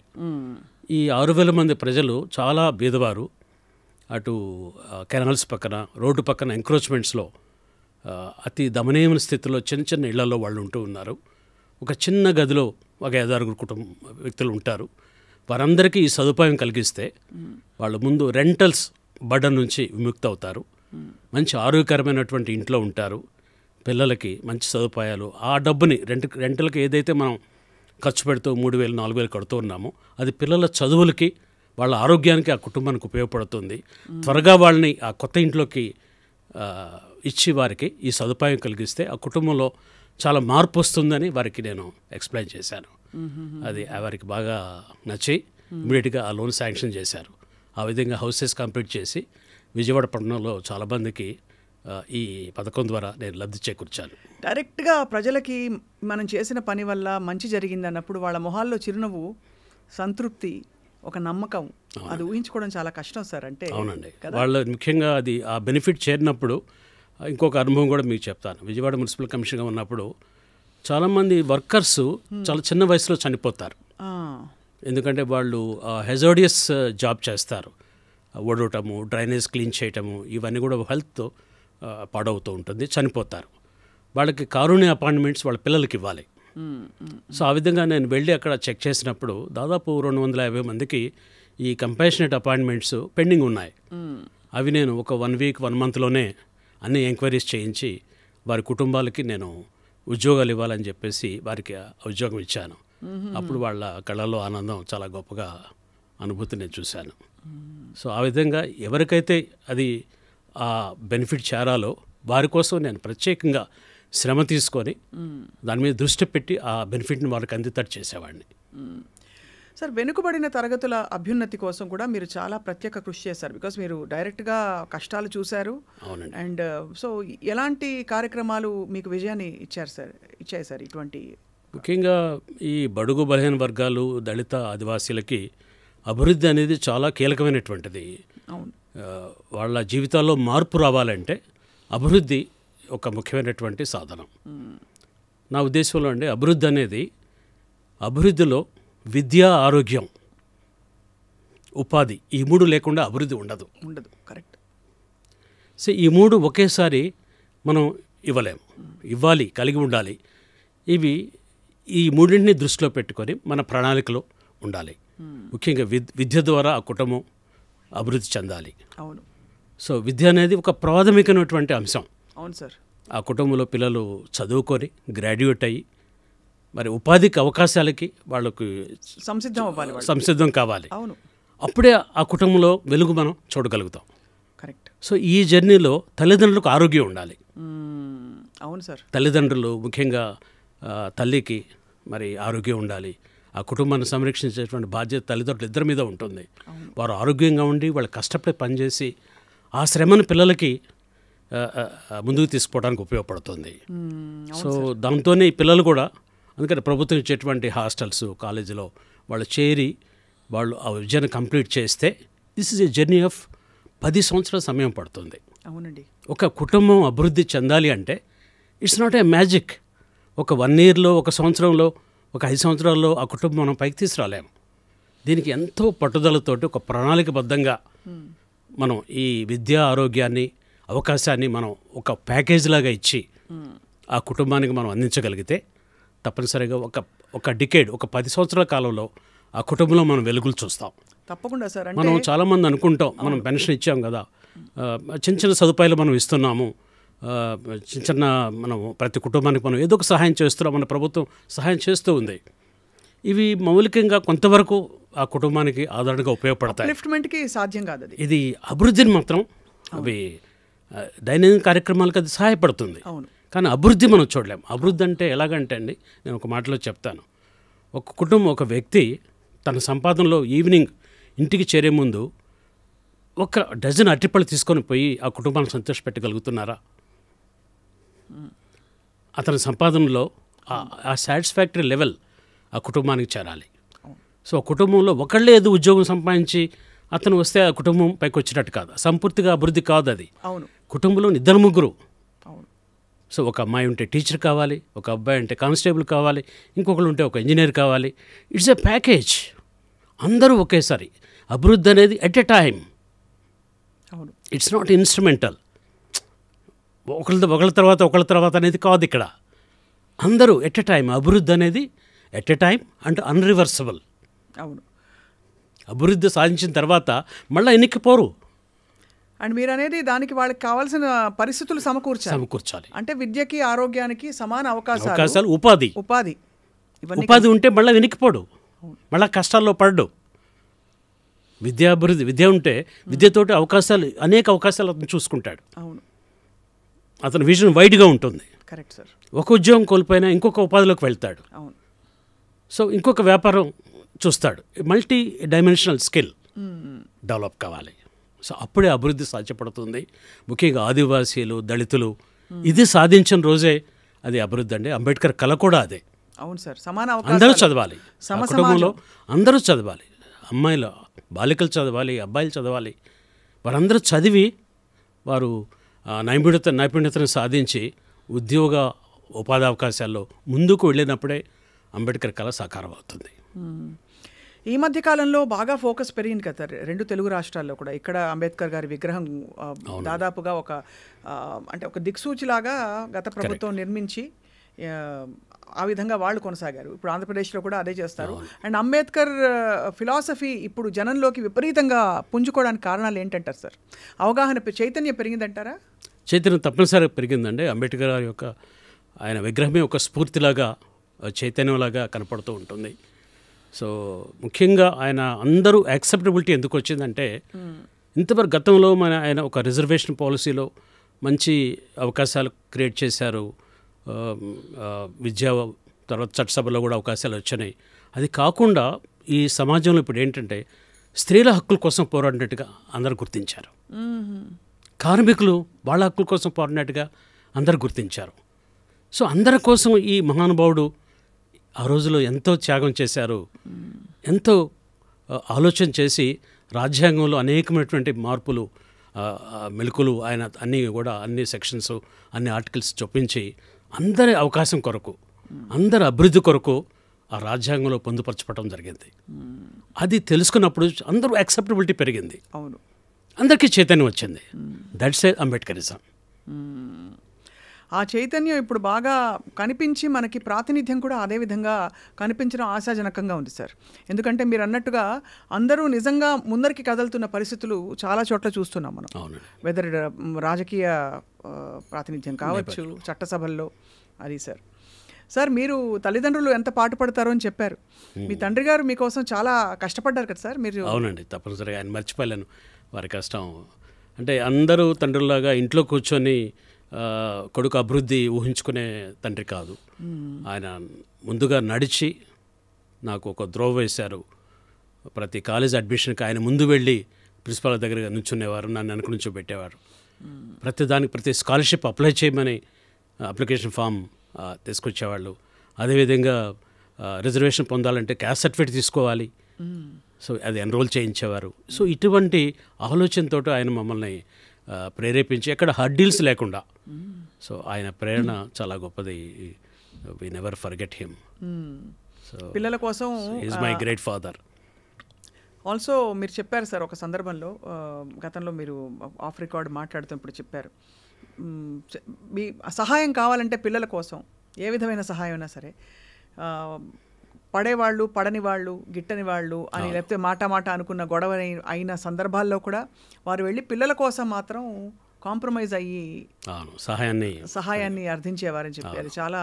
ఈ 6,000 మంది ప్రజలు చాలా బీదవారు. అటు కెనాల్స్ పక్కన, రోడ్డు పక్కన ఎంక్రోచ్మెంట్స్లో అతి దమనీయమైన స్థితిలో చిన్న చిన్న ఇళ్లలో వాళ్ళు ఉంటూ ఉన్నారు. ఒక చిన్న గదిలో ఒక 5-6 వ్యక్తులు ఉంటారు. వారందరికీ ఈ సదుపాయం కలిగిస్తే వాళ్ళు ముందు రెంటల్స్ బర్డన్ నుంచి విముక్తి అవుతారు, మంచి ఆరోగ్యకరమైనటువంటి ఇంట్లో ఉంటారు, పిల్లలకి మంచి సదుపాయాలు, ఆ డబ్బుని రెంటల్కి ఏదైతే మనం ఖర్చు పెడుతూ 3,000-4,000 కడుతూ ఉన్నామో అది పిల్లల చదువులకి, వాళ్ళ ఆరోగ్యానికి, ఆ కుటుంబానికి ఉపయోగపడుతుంది. త్వరగా వాళ్ళని ఆ కొత్త ఇంట్లోకి ఇచ్చి వారికి ఈ సదుపాయం కలిగిస్తే ఆ కుటుంబంలో చాలా మార్పు వస్తుందని వారికి నేను ఎక్స్ప్లెయిన్ చేశాను. అది వారికి బాగా నచ్చి ఇమీడియట్గా ఆ లోన్ శాంక్షన్ చేశారు. ఆ విధంగా హౌసెస్ కంప్లీట్ చేసి విజయవాడ పట్టణంలో చాలామందికి ఈ పథకం ద్వారా నేను లబ్ధి చేకూర్చాను. డైరెక్ట్గా ప్రజలకి మనం చేసిన పని వల్ల మంచి జరిగింది అన్నప్పుడు వాళ్ళ మొహాల్లో చిరునవ్వు, సంతృప్తి, ఒక నమ్మకం, అది ఊహించుకోవడం చాలా కష్టం సార్. అంటే అవునండి, వాళ్ళు ముఖ్యంగా అది ఆ బెనిఫిట్ చేరినప్పుడు ఇంకొక అనుభవం కూడా మీకు చెప్తాను. విజయవాడ మున్సిపల్ కమిషనర్గా ఉన్నప్పుడు చాలామంది వర్కర్స్ చాలా చిన్న వయసులో చనిపోతారు. ఎందుకంటే వాళ్ళు హెజార్డియస్ జాబ్ చేస్తారు. ఓడవటము, డ్రైనేజ్ క్లీన్ చేయటము, ఇవన్నీ కూడా హెల్త్ పాడవుతూ ఉంటుంది, చనిపోతారు. వాళ్ళకి కారుణ్య అపాయింట్మెంట్స్ వాళ్ళ పిల్లలకి ఇవ్వాలి. సో ఆ విధంగా నేను వెళ్ళి అక్కడ చెక్ చేసినప్పుడు దాదాపు 250 మందికి ఈ కంపాషనేట్ అపాయింట్మెంట్స్ పెండింగ్ ఉన్నాయి. అవి నేను ఒక 1 వీక్ 1 మంత్లోనే అన్ని ఎంక్వైరీస్ చేయించి వారి కుటుంబాలకి నేను ఉద్యోగాలు ఇవ్వాలని చెప్పేసి వారికి ఉద్యోగం ఇచ్చాను. అప్పుడు వాళ్ళ కళ్ళల్లో ఆనందం చాలా గొప్పగా అనుభూతి నేను చూశాను. సో ఆ విధంగా ఎవరికైతే అది ఆ బెనిఫిట్ చేరాలో వారి కోసం నేను ప్రత్యేకంగా శ్రమ తీసుకొని దాని మీద దృష్టి పెట్టి ఆ బెనిఫిట్ని వారికి అందేటట్టు చేసేవాడిని. సార్, వెనుకబడిన తరగతుల అభ్యున్నతి కోసం కూడా మీరు చాలా ప్రత్యేక కృషి చేశారు. బికాస్ మీరు డైరెక్ట్గా కష్టాలు చూశారు. అవునండి. అండ్ సో ఎలాంటి కార్యక్రమాలు మీకు విజయాన్ని ఇచ్చాయి సార్ ఇటువంటి? ముఖ్యంగా ఈ బడుగు బలహీన వర్గాలు, దళిత, ఆదివాసీలకి అభివృద్ధి అనేది చాలా కీలకమైనటువంటిది. అవును. వాళ్ళ జీవితాల్లో మార్పు రావాలంటే అభివృద్ధి ఒక ముఖ్యమైనటువంటి సాధనం. నా ఉద్దేశంలో అండి, అభివృద్ధి అనేది అభివృద్ధిలో విద్య, ఆరోగ్యం, ఉపాధి, ఈ 3 లేకుండా అభివృద్ధి ఉండదు. కరెక్ట్. సో ఈ 3 ఒకేసారి మనం ఇవ్వలేము. ఇవ్వాలి, కలిగి ఉండాలి. ఈ 3ని దృష్టిలో పెట్టుకొని మన ప్రణాళికలో ఉండాలి. ముఖ్యంగా విద్య ద్వారా ఆ కుటుంబం అభివృద్ధి చెందాలి. అవును. సో విద్య అనేది ఒక ప్రాథమికమైనటువంటి అంశం. అవును సార్. ఆ కుటుంబంలో పిల్లలు చదువుకొని గ్రాడ్యుయేట్ అయ్యి మరి ఉపాధికి అవకాశాలకి వాళ్ళకి సంసిద్ధం కావాలి. అవును. అప్పుడే ఆ కుటుంబంలో వెలుగు మనం చూడగలుగుతాం. కరెక్ట్. సో ఈ జర్నీలో తల్లిదండ్రులకు ఆరోగ్యం ఉండాలి. అవును సార్. తల్లిదండ్రులు ముఖ్యంగా తల్లికి మరి ఆరోగ్యం ఉండాలి. ఆ కుటుంబాన్ని సంరక్షించేటువంటి బాధ్యత తల్లిదండ్రులు ఇద్దరి మీద ఉంటుంది. వారు ఆరోగ్యంగా ఉండి వాళ్ళు కష్టపడి పనిచేసి ఆ శ్రమను పిల్లలకి ముందుకు తీసుకుపోవడానికి ఉపయోగపడుతుంది. సో దాంతోనే ఈ పిల్లలు కూడా, అందుకని ప్రభుత్వం ఇచ్చేటువంటి హాస్టల్స్, కాలేజీలో వాళ్ళు చేరి వాళ్ళు ఆ విద్యను కంప్లీట్ చేస్తే this is a journey of 10 సంవత్సరాల సమయం పడుతుంది. అవునండి. ఒక కుటుంబం అభివృద్ధి చెందాలి అంటే ఇట్స్ నాట్ ఏ మ్యాజిక్. ఒక 1 ఇయర్లో, 1 సంవత్సరంలో, ఒక 5 సంవత్సరాల్లో ఆ కుటుంబం మనం పైకి తీసుకురాలేము. దీనికి ఎంతో పట్టుదలతోటి ఒక ప్రణాళికబద్ధంగా మనం ఈ విద్యా, ఆరోగ్యాన్ని, అవకాశాన్ని మనం ఒక ప్యాకేజ్ లాగా ఇచ్చి ఆ కుటుంబానికి మనం అందించగలిగితే తప్పనిసరిగా ఒక డికేడ్, ఒక 10 సంవత్సరాల కాలంలో ఆ కుటుంబంలో మనం వెలుగులు చూస్తాం. తప్పకుండా సార్. మనం చాలామంది అనుకుంటాం మనం పెన్షన్ ఇచ్చాం కదా, చిన్న చిన్న సదుపాయాలు మనం ఇస్తున్నాము, చిన్న మనం ప్రతి కుటుంబానికి మనం ఏదో ఒక సహాయం చేస్తున్నాం, మన ప్రభుత్వం సహాయం చేస్తూ ఉంది. ఇవి మౌలికంగా కొంతవరకు ఆ కుటుంబానికి ఆధారంగా ఉపయోగపడతాయి. లిఫ్ట్మెంట్కి సాధ్యం కాదు. ఇది అభివృద్ధిని మాత్రం అవి దైనందిన కార్యక్రమాలకు అది సహాయపడుతుంది. అవును. కానీ అభివృద్ధి మనం చూడలేం. అభివృద్ధి అంటే ఎలాగంటే అండి, నేను ఒక మాటలో చెప్తాను. ఒక కుటుంబం, ఒక వ్యక్తి తన సంపాదనలో ఈవినింగ్ ఇంటికి చేరే ముందు 1 డజన్ అరటిపళ్ళు తీసుకొని పోయి ఆ కుటుంబాన్ని సంతోషపెట్టగలుగుతున్నారా? అతని సంపాదనలో ఆ సాటిస్ఫాక్టరీ లెవెల్ ఆ కుటుంబానికి చేరాలి. సో ఆ కుటుంబంలో ఒకళ్ళే ఏదో ఉద్యోగం సంపాదించి అతను వస్తే ఆ కుటుంబం పైకి వచ్చినట్టు కాదు, సంపూర్తిగా అభివృద్ధి కాదు అది. అవును. కుటుంబంలో 2 ముగ్గురు. అవును. సో ఒక అమ్మాయి ఉంటే టీచర్ కావాలి, ఒక అబ్బాయి ఉంటే కానిస్టేబుల్ కావాలి, ఇంకొకరు ఉంటే ఒక ఇంజనీర్ కావాలి. It's a package. అందరూ ఒకేసారి. అభివృద్ధి అనేది ఎట్ ఎ టైం. అవును. It's not instrumental. ఒకళ్ళ తర్వాత అనేది కాదు ఇక్కడ. అందరూ ఎట్ ఎ టైం. అభివృద్ధి అనేది ఎట్ ఎ టైం అండ్ అన్రివర్సబుల్. అవును. అభివృద్ధి సాధించిన తర్వాత మళ్ళీ ఎన్నికపోరు. అండ్ మీరు అనేది దానికి వాళ్ళకి కావాల్సిన పరిస్థితులు సమకూర్చాలి. అంటే విద్యకి, ఆరోగ్యానికి సమాన అవకాశాలు, ఉపాధి ఉంటే మళ్ళీ వెనక్కిపోడు, మళ్ళీ కష్టాల్లో పడ్డు. విద్య ఉంటే విద్యతోటి అనేక అవకాశాలు అతను చూసుకుంటాడు. అవును. అతని విజన్ వైడ్గా ఉంటుంది. Correct sir. ఒక ఉద్యోగం కోల్పోయినా ఇంకొక ఉపాధిలోకి వెళ్తాడు. అవును. సో ఇంకొక వ్యాపారం చూస్తాడు. మల్టీ డైమెన్షనల్ స్కిల్ డెవలప్ కావాలి. సో అప్పుడే అభివృద్ధి సాధ్యపడుతుంది. ముఖ్యంగా ఆదివాసీలు, దళితులు ఇది సాధించిన రోజే అది అభివృద్ధి అండి. అంబేద్కర్ కళ కూడా అదే. అవును సార్. సమాన అవకాశాలు. అందరూ చదవాలి, కుటుంబంలో అందరూ చదవాలి. అమ్మాయిలు, బాలికలు చదవాలి, అబ్బాయిలు చదవాలి. వారందరూ చదివి వారు నైపుణ్యతను సాధించి ఉద్యోగ, ఉపాధి అవకాశాల్లో ముందుకు వెళ్ళినప్పుడే అంబేద్కర్ కళ సాకారం అవుతుంది. ఈ మధ్య కాలంలో బాగా ఫోకస్ పెరిగింది కదా 2 తెలుగు రాష్ట్రాల్లో కూడా. ఇక్కడ అంబేద్కర్ గారి విగ్రహం దాదాపుగా ఒక దిక్సూచిలాగా గత ప్రభుత్వం నిర్మించి ఆ విధంగా వాళ్ళు కొనసాగారు. ఇప్పుడు ఆంధ్రప్రదేశ్లో కూడా అదే చేస్తారు. అండ్ అంబేద్కర్ ఫిలాసఫీ ఇప్పుడు జనంలోకి విపరీతంగా పుంజుకోవడానికి కారణాలు ఏంటంటారు సార్? అవగాహన చైతన్యం పెరిగిందంటారా? చైతన్యం తప్పనిసరిగా పెరిగిందండి. అంబేద్కర్ గారి యొక్క ఆయన విగ్రహమే ఒక స్ఫూర్తిలాగా చైతన్యంలాగా కనపడుతూ ఉంటుంది. సో ముఖ్యంగా ఆయన అందరూ యాక్సెప్టబిలిటీ ఎందుకు వచ్చిందంటే ఇంతవరకు గతంలో ఆయన ఒక రిజర్వేషన్ పాలసీలో మంచి అవకాశాలు క్రియేట్ చేశారు. విద్యా తర్వాత చట్టసభలో కూడా అవకాశాలు వచ్చినాయి. అది కాకుండా ఈ సమాజంలో ఇప్పుడు ఏంటంటే స్త్రీల హక్కుల కోసం పోరాడినట్టుగా అందరూ గుర్తించారు. కార్మికులు వాళ్ళ హక్కుల కోసం పోరాడినట్టుగా అందరూ గుర్తించారు. సో అందరి కోసం ఈ మహానుభావుడు ఆ రోజులో ఎంతో త్యాగం చేశారు, ఎంతో ఆలోచన చేసి రాజ్యాంగంలో అనేకమైనటువంటి మార్పులు మెలకులు ఆయన అన్ని సెక్షన్స్ అన్ని ఆర్టికల్స్ చొప్పించి అందరి అవకాశం కొరకు అందరి అభివృద్ధి కొరకు ఆ రాజ్యాంగంలో పొందుపరచడం జరిగింది. అది తెలుసుకున్నప్పుడు అందరూ యాక్సెప్టబిలిటీ పెరిగింది. అవును, అందరికీ చైతన్యం వచ్చింది. That's a Ambedkarism. ఆ చైతన్యం ఇప్పుడు బాగా కనిపించి మనకి ప్రాతినిధ్యం కూడా అదే విధంగా కనిపించడం ఆశాజనకంగా ఉంది సార్. ఎందుకంటే మీరు అన్నట్టుగా అందరూ నిజంగా ముందరికి కదులుతున్న పరిస్థితులు చాలా చోట్ల చూస్తున్నాం మనం. వెదర్ రాజకీయ ప్రాతినిధ్యం కావచ్చు, చట్టసభల్లో. అది సార్ మీరు తల్లిదండ్రులు ఎంత పాటుపడతారో అని చెప్పారు. మీ తండ్రి గారు మీకోసం చాలా కష్టపడ్డారు కదా సార్ మీరు? అవునండి, తప్పనిసరిగా ఆయన మర్చిపోలేను వారి కష్టం. అంటే అందరూ తండ్రుల్లాగా ఇంట్లో కూర్చొని కొడుకు అభివృద్ధి ఊహించుకునే తండ్రి కాదు. ఆయన ముందుగా నడిచి నాకు ఒక ద్రోవ వేశారు. ప్రతి కాలేజ్ అడ్మిషన్కి ఆయన ముందు వెళ్ళి ప్రిన్సిపాల్ దగ్గర నుంచునేవారు, నన్ను వెనక నుంచో పెట్టేవారు. ప్రతి స్కాలర్షిప్ అప్లై చేయమని అప్లికేషన్ ఫామ్ తీసుకొచ్చేవాళ్ళు. అదేవిధంగా రిజర్వేషన్ పొందాలంటే క్యాస్ట్ సర్టిఫికేట్ తీసుకోవాలి, సో అది ఎన్రోల్ చేయించేవారు. సో ఇటువంటి ఆలోచనతో ఆయన మమ్మల్ని ప్రేరేపించి ఎక్కడ హర్డిల్స్ లేకుండా, సో ఆయన ప్రేరణ చాలా గొప్పది. We never forget him. So పిల్లల కోసం is my great father. Also మీరు చెప్పారు సార్ ఒక సందర్భంలో, గతంలో మీరు ఆఫ్ రికార్డ్ మాట్లాడుతున్నప్పుడు చెప్పారు, మీ సహాయం కావాలంటే పిల్లల కోసం ఏ విధమైన సహాయం అయినా సరే, పడేవాళ్ళు పడని వాళ్ళు గిట్టని వాళ్ళు అని, లేకపోతే మాట అనుకున్న గొడవ అయిన సందర్భాల్లో కూడా వారు వెళ్ళి పిల్లల కోసం మాత్రం కాంప్రమైజ్ అయ్యి సహాయాన్ని అర్థించేవారని చెప్పి అది చాలా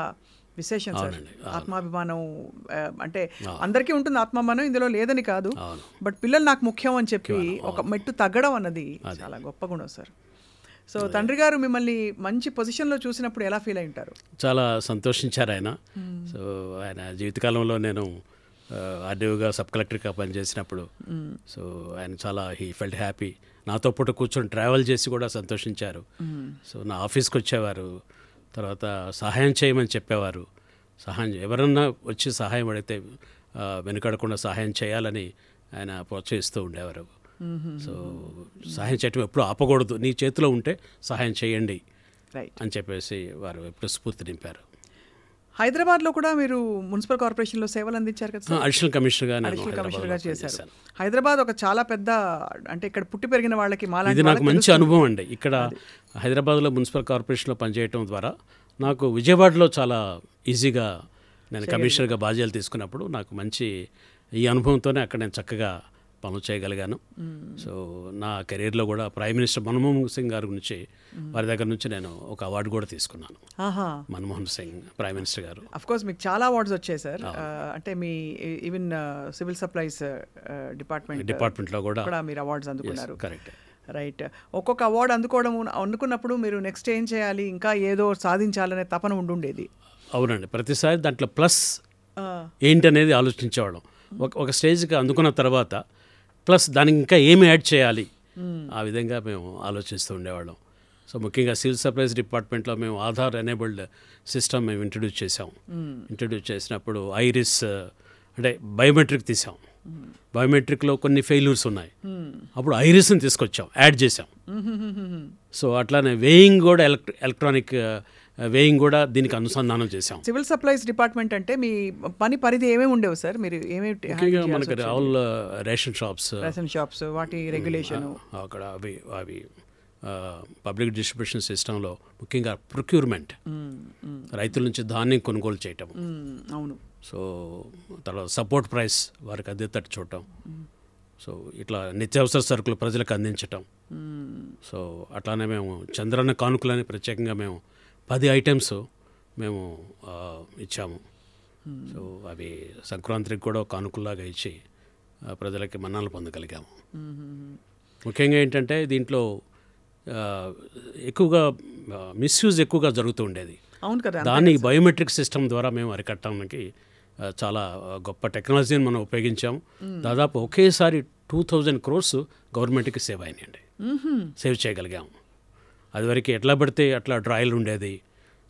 విశేషం సార్. ఆత్మాభిమానం అంటే అందరికీ ఉంటుంది ఆత్మాభిమానం, ఇందులో లేదని కాదు, బట్ పిల్లలు నాకు ముఖ్యం అని చెప్పి ఒక మెట్టు తగ్గడం అన్నది చాలా గొప్ప గుణం సార్. సో తండ్రి గారు మిమ్మల్ని మంచి పొజిషన్లో చూసినప్పుడు ఎలా ఫీల్ అయి ఉంటారు? చాలా సంతోషించారు ఆయన. సో ఆయన జీవితకాలంలో నేను ఆర్డీఓగా సబ్ కలెక్టర్గా పనిచేసినప్పుడు, సో ఆయన చాలా హీ ఫెల్ట్ హ్యాపీ. నాతో పాటు కూర్చొని ట్రావెల్ చేసి కూడా సంతోషించారు. సో నా ఆఫీస్కి వచ్చేవారు, తర్వాత సహాయం చేయమని చెప్పేవారు. ఎవరన్నా వచ్చి సహాయం అడిగితే వెనుకడకుండా సహాయం చేయాలని ఆయన ప్రోత్సహిస్తూ ఉండేవారు. సో సహాయం చేయటం ఎప్పుడు ఆపకూడదు, నీ చేతిలో ఉంటే సహాయం చేయండి అని చెప్పేసి వారు ఎప్పుడు స్ఫూర్తి నింపారు. హైదరాబాద్లో కూడా మీరు మున్సిపల్ కార్పొరేషన్లో సేవలు అందించారు కదా? అడిషనల్ కమిషనర్గా చేశారు. హైదరాబాద్ ఒక చాలా పెద్ద, అంటే ఇక్కడ పుట్టి పెరిగిన వాళ్ళకి ఇది నాకు మంచి అనుభవం అండి. ఇక్కడ హైదరాబాద్లో మున్సిపల్ కార్పొరేషన్లో పనిచేయటం ద్వారా నాకు విజయవాడలో చాలా ఈజీగా నేను కమిషనర్గా బాధ్యతలు తీసుకున్నప్పుడు నాకు మంచి ఈ అనుభవంతోనే అక్కడ నేను చక్కగా పనులు చేయగలిగాను. సో నా కెరీర్లో కూడా ప్రైమ్ మినిస్టర్ మన్మోహన్ సింగ్ గారి నుంచి వారి దగ్గర నుంచి నేను ఒక అవార్డు కూడా తీసుకున్నాను. మన్మోహన్ సింగ్ ప్రైమ్ మినిస్టర్ గారు. అఫ్ కోర్స్ మీకు చాలా అవార్డ్స్ వచ్చాయి సార్. అంటే మీ ఈవెన్ సివిల్ సప్లైస్ డిపార్ట్మెంట్లో కూడా మీరు అవార్డ్స్ అందుకున్నారు. Correct, right. ఒక్కొక్క అవార్డు అందుకున్నప్పుడు మీరు నెక్స్ట్ ఏం చేయాలి, ఇంకా ఏదో సాధించాలనే తపన ఉండుండేది. అవునండి, ప్రతిసారి దాంట్లో ప్లస్ ఏంటనేది ఆలోచించేవాళ్ళం. ఒక స్టేజ్కి అందుకున్న తర్వాత ప్లస్ దానికి ఇంకా ఏమి యాడ్ చేయాలి, ఆ విధంగా మేము ఆలోచిస్తూ ఉండేవాళ్ళం. సో ముఖ్యంగా సివిల్ సప్లైస్ డిపార్ట్మెంట్లో మేము ఆధార్ ఎనేబుల్డ్ సిస్టమ్ మేము ఇంట్రడ్యూస్ చేసాం. ఇంట్రడ్యూస్ చేసినప్పుడు ఐరిస్ అంటే బయోమెట్రిక్ తీసాం. బయోమెట్రిక్లో కొన్ని ఫెయిల్యూర్స్ ఉన్నాయి, అప్పుడు ఐరిస్ని తీసుకొచ్చాం, యాడ్ చేసాం. సో అట్లానే వేయింగ్ కూడా ఎలక్ట్రానిక్ వేయింగ్ కూడా దీనికి అనుసంధానం చేసాం. సివిల్ సప్లైస్ డిపార్ట్మెంట్ అంటే మీ పని పరిధి ఏమేమి ఉండేవి సార్? మీరు ముఖ్యంగా మనకి ఆల్ రేషన్ షాప్స్ వాటి రెగ్యులేషన్, అక్కడ అవి పబ్లిక్ డిస్ట్రిబ్యూషన్ సిస్టంలో ముఖ్యంగా ప్రొక్యూర్మెంట్, రైతుల నుంచి ధాన్యం కొనుగోలు చేయటం. అవును. సో తర్వాత సపోర్ట్ ప్రైస్ వారికి అందేటట్టు చూడటం. సో ఇట్లా నిత్యావసర సరుకులు ప్రజలకు అందించటం. సో అట్లానే మేము చంద్రన్న కానుకలని ప్రత్యేకంగా మేము 10 ఐటమ్స్ మేము ఇచ్చాము. సో అవి సంక్రాంతికి కూడా కానుకల్లాగా ఇచ్చి ప్రజలకి మన్నాలు పొందగలిగాము. ముఖ్యంగా ఏంటంటే దీంట్లో ఎక్కువగా మిస్యూజ్ ఎక్కువగా జరుగుతూ ఉండేది. అవును కదా. దాన్ని బయోమెట్రిక్ సిస్టమ్ ద్వారా మేము అరికట్టడానికి చాలా గొప్ప టెక్నాలజీని మనం ఉపయోగించాము. దాదాపు ఒకేసారి 2000 crores గవర్నమెంట్కి సేవ్ అయినాయండి, సేవ్ చేయగలిగాము. అదివరకు ఎట్లా పడితే అట్లా డ్రాయల్ ఉండేది.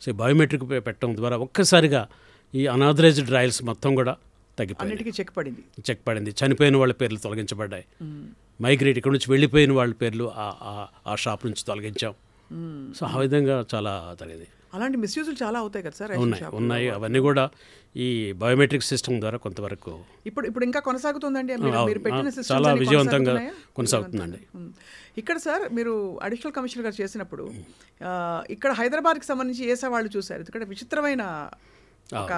సో బయోమెట్రిక్ పెట్టడం ద్వారా ఒక్కసారిగా ఈ అనాథరైజ్డ్ డ్రాయల్స్ మొత్తం కూడా తగ్గిపోయింది, చెక్ పడింది. చనిపోయిన వాళ్ళ పేర్లు తొలగించబడ్డాయి. మైగ్రేట్ ఇక్కడ నుంచి వెళ్ళిపోయిన వాళ్ళ పేర్లు ఆ షాప్ నుంచి తొలగించాం. సో ఆ విధంగా చాలా తగ్గింది. అలాంటి మిస్యూజులు చాలా అవుతాయి కదా సార్? ఉన్నాయి. అవన్నీ కూడా ఈ బయోమెట్రిక్ సిస్టమ్ ద్వారా కొంతవరకు ఇప్పుడు ఇంకా కొనసాగుతుందండి. చాలా విజయవంతంగా కొనసాగుతుందండి. ఇక్కడ సార్ మీరు అడిషనల్ కమిషనర్ గారు చేసినప్పుడు ఇక్కడ హైదరాబాద్కి సంబంధించి ఏ సవాళ్ళు చూశారు? ఇక్కడ విచిత్రమైన ఒక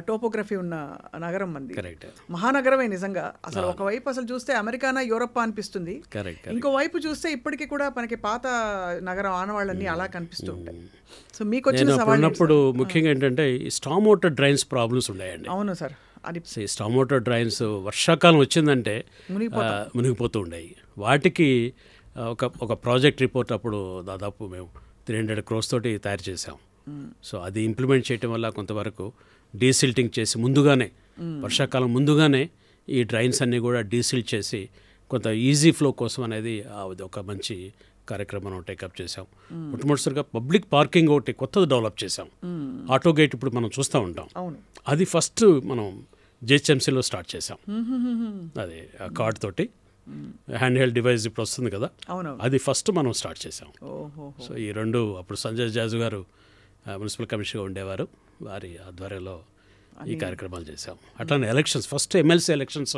టోపోగ్రఫీ ఉన్న నగరం మంది, మహానగరమే నిజంగా. అసలు ఒకవైపు అసలు చూస్తే అమెరికానా యూరప్ అనిపిస్తుంది, ఇంకోవైపు చూస్తే ఇప్పటికీ కూడా మనకి పాత నగరం ఆనవాళ్ళన్నీ అలా కనిపిస్తూ ఉంటాయి. సో మీకు వచ్చిన సవాళ్ళు ముఖ్యంగా ఏంటంటే ఈ స్టామ్ వాటర్ డ్రైన్స్ ప్రాబ్లమ్స్ ఉన్నాయండి. అవును సార్. అది స్టామ్ వాటర్ డ్రైన్స్ వర్షాకాలం వచ్చిందంటే మునిగిపోతూ ఉండేవి. వాటికి ఒక ప్రాజెక్ట్ రిపోర్ట్ అప్పుడు దాదాపు మేము 300 crores తోటి తయారు చేసాం. సో అది ఇంప్లిమెంట్ చేయటం వల్ల కొంతవరకు డీసిల్టింగ్ చేసి ముందుగానే వర్షాకాలం ముందుగానే ఈ డ్రైన్స్ అన్నీ కూడా డీసిల్ట్ చేసి కొంత ఈజీ ఫ్లో కోసం అనేది ఒక మంచి కార్యక్రమం టేకప్ చేసాం. మొట్టమొదటిసారిగా పబ్లిక్ పార్కింగ్ ఒకటి కొత్తది డెవలప్ చేసాం. ఆటో గేట్ ఇప్పుడు మనం చూస్తూ ఉంటాం. అది ఫస్ట్ మనం జిహెచ్ఎంసీలో స్టార్ట్ చేసాం. అది కార్డ్ తోటి హ్యాండ్ హెల్డ్ డివైస్ ఇప్పుడు వస్తుంది కదా, అది ఫస్ట్ మనం స్టార్ట్ చేసాం. సో ఈ రెండు అప్పుడు సంజయ్ జాజు గారు మున్సిపల్ కమిషనర్గా ఉండేవారు, వారి ఆధ్వర్యంలో ఈ కార్యక్రమాలు చేశాం. అట్లానే elections, first MLC elections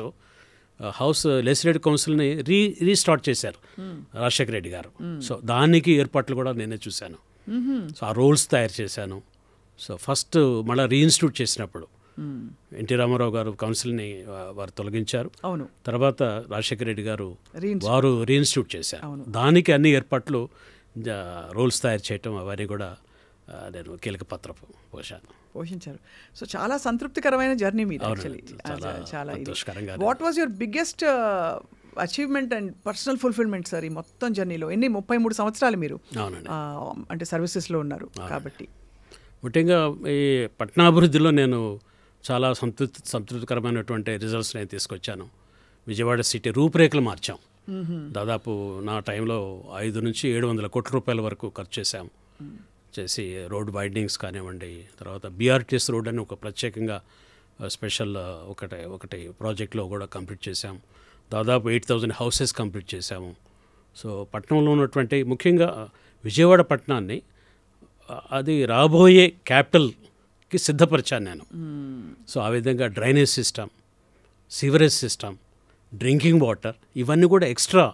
house legislative కౌన్సిల్ని రీస్టార్ట్ చేశారు రాజశేఖర రెడ్డి గారు. సో దానికి ఏర్పాట్లు కూడా నేనే చూశాను. సో ఆ రూల్స్ తయారు చేశాను. సో ఫస్ట్ మళ్ళీ రీఇన్స్టిట్యూట్ చేసినప్పుడు ఎన్టీ రామారావు గారు కౌన్సిల్ని వారు తొలగించారు. తర్వాత రాజశేఖర రెడ్డి గారు వారు రీఇన్స్టిట్యూట్ చేశారు. దానికి అన్ని ఏర్పాట్లు, రూల్స్ తయారు చేయటం అవన్నీ కూడా నేను కీలక పాత్ర పోషించారు. సో చాలా సంతృప్తికరమైన జర్నీ మీది. చాలా what was your biggest achievement and personal fulfilment sir ఈ మొత్తం జర్నీలో? 33 సంవత్సరాలు మీరు అంటే సర్వీసెస్లో ఉన్నారు కాబట్టి. ముఖ్యంగా ఈ పట్టణాభివృద్ధిలో నేను చాలా సంతృప్తికరమైనటువంటి రిజల్ట్స్ నేను తీసుకొచ్చాను. విజయవాడ సిటీ రూపురేఖలు మార్చాం. దాదాపు నా టైంలో 500 నుంచి 700 కోట్ల రూపాయల వరకు ఖర్చు చేసి రోడ్ వైండింగ్స్ కానివ్వండి, తర్వాత బీఆర్టీఎస్ రోడ్ అని ఒక ప్రత్యేకంగా స్పెషల్ ఒకటి ప్రాజెక్ట్లో కూడా కంప్లీట్ చేశాం. దాదాపు 8000 హౌసెస్ కంప్లీట్ చేశాము. సో పట్టణంలో ఉన్నటువంటి ముఖ్యంగా విజయవాడ పట్టణాన్ని అది రాబోయే క్యాపిటల్కి సిద్ధపరిచాను నేను. సో ఆ విధంగా drainage system, sewerage system, drinking water ఇవన్నీ కూడా ఎక్స్ట్రా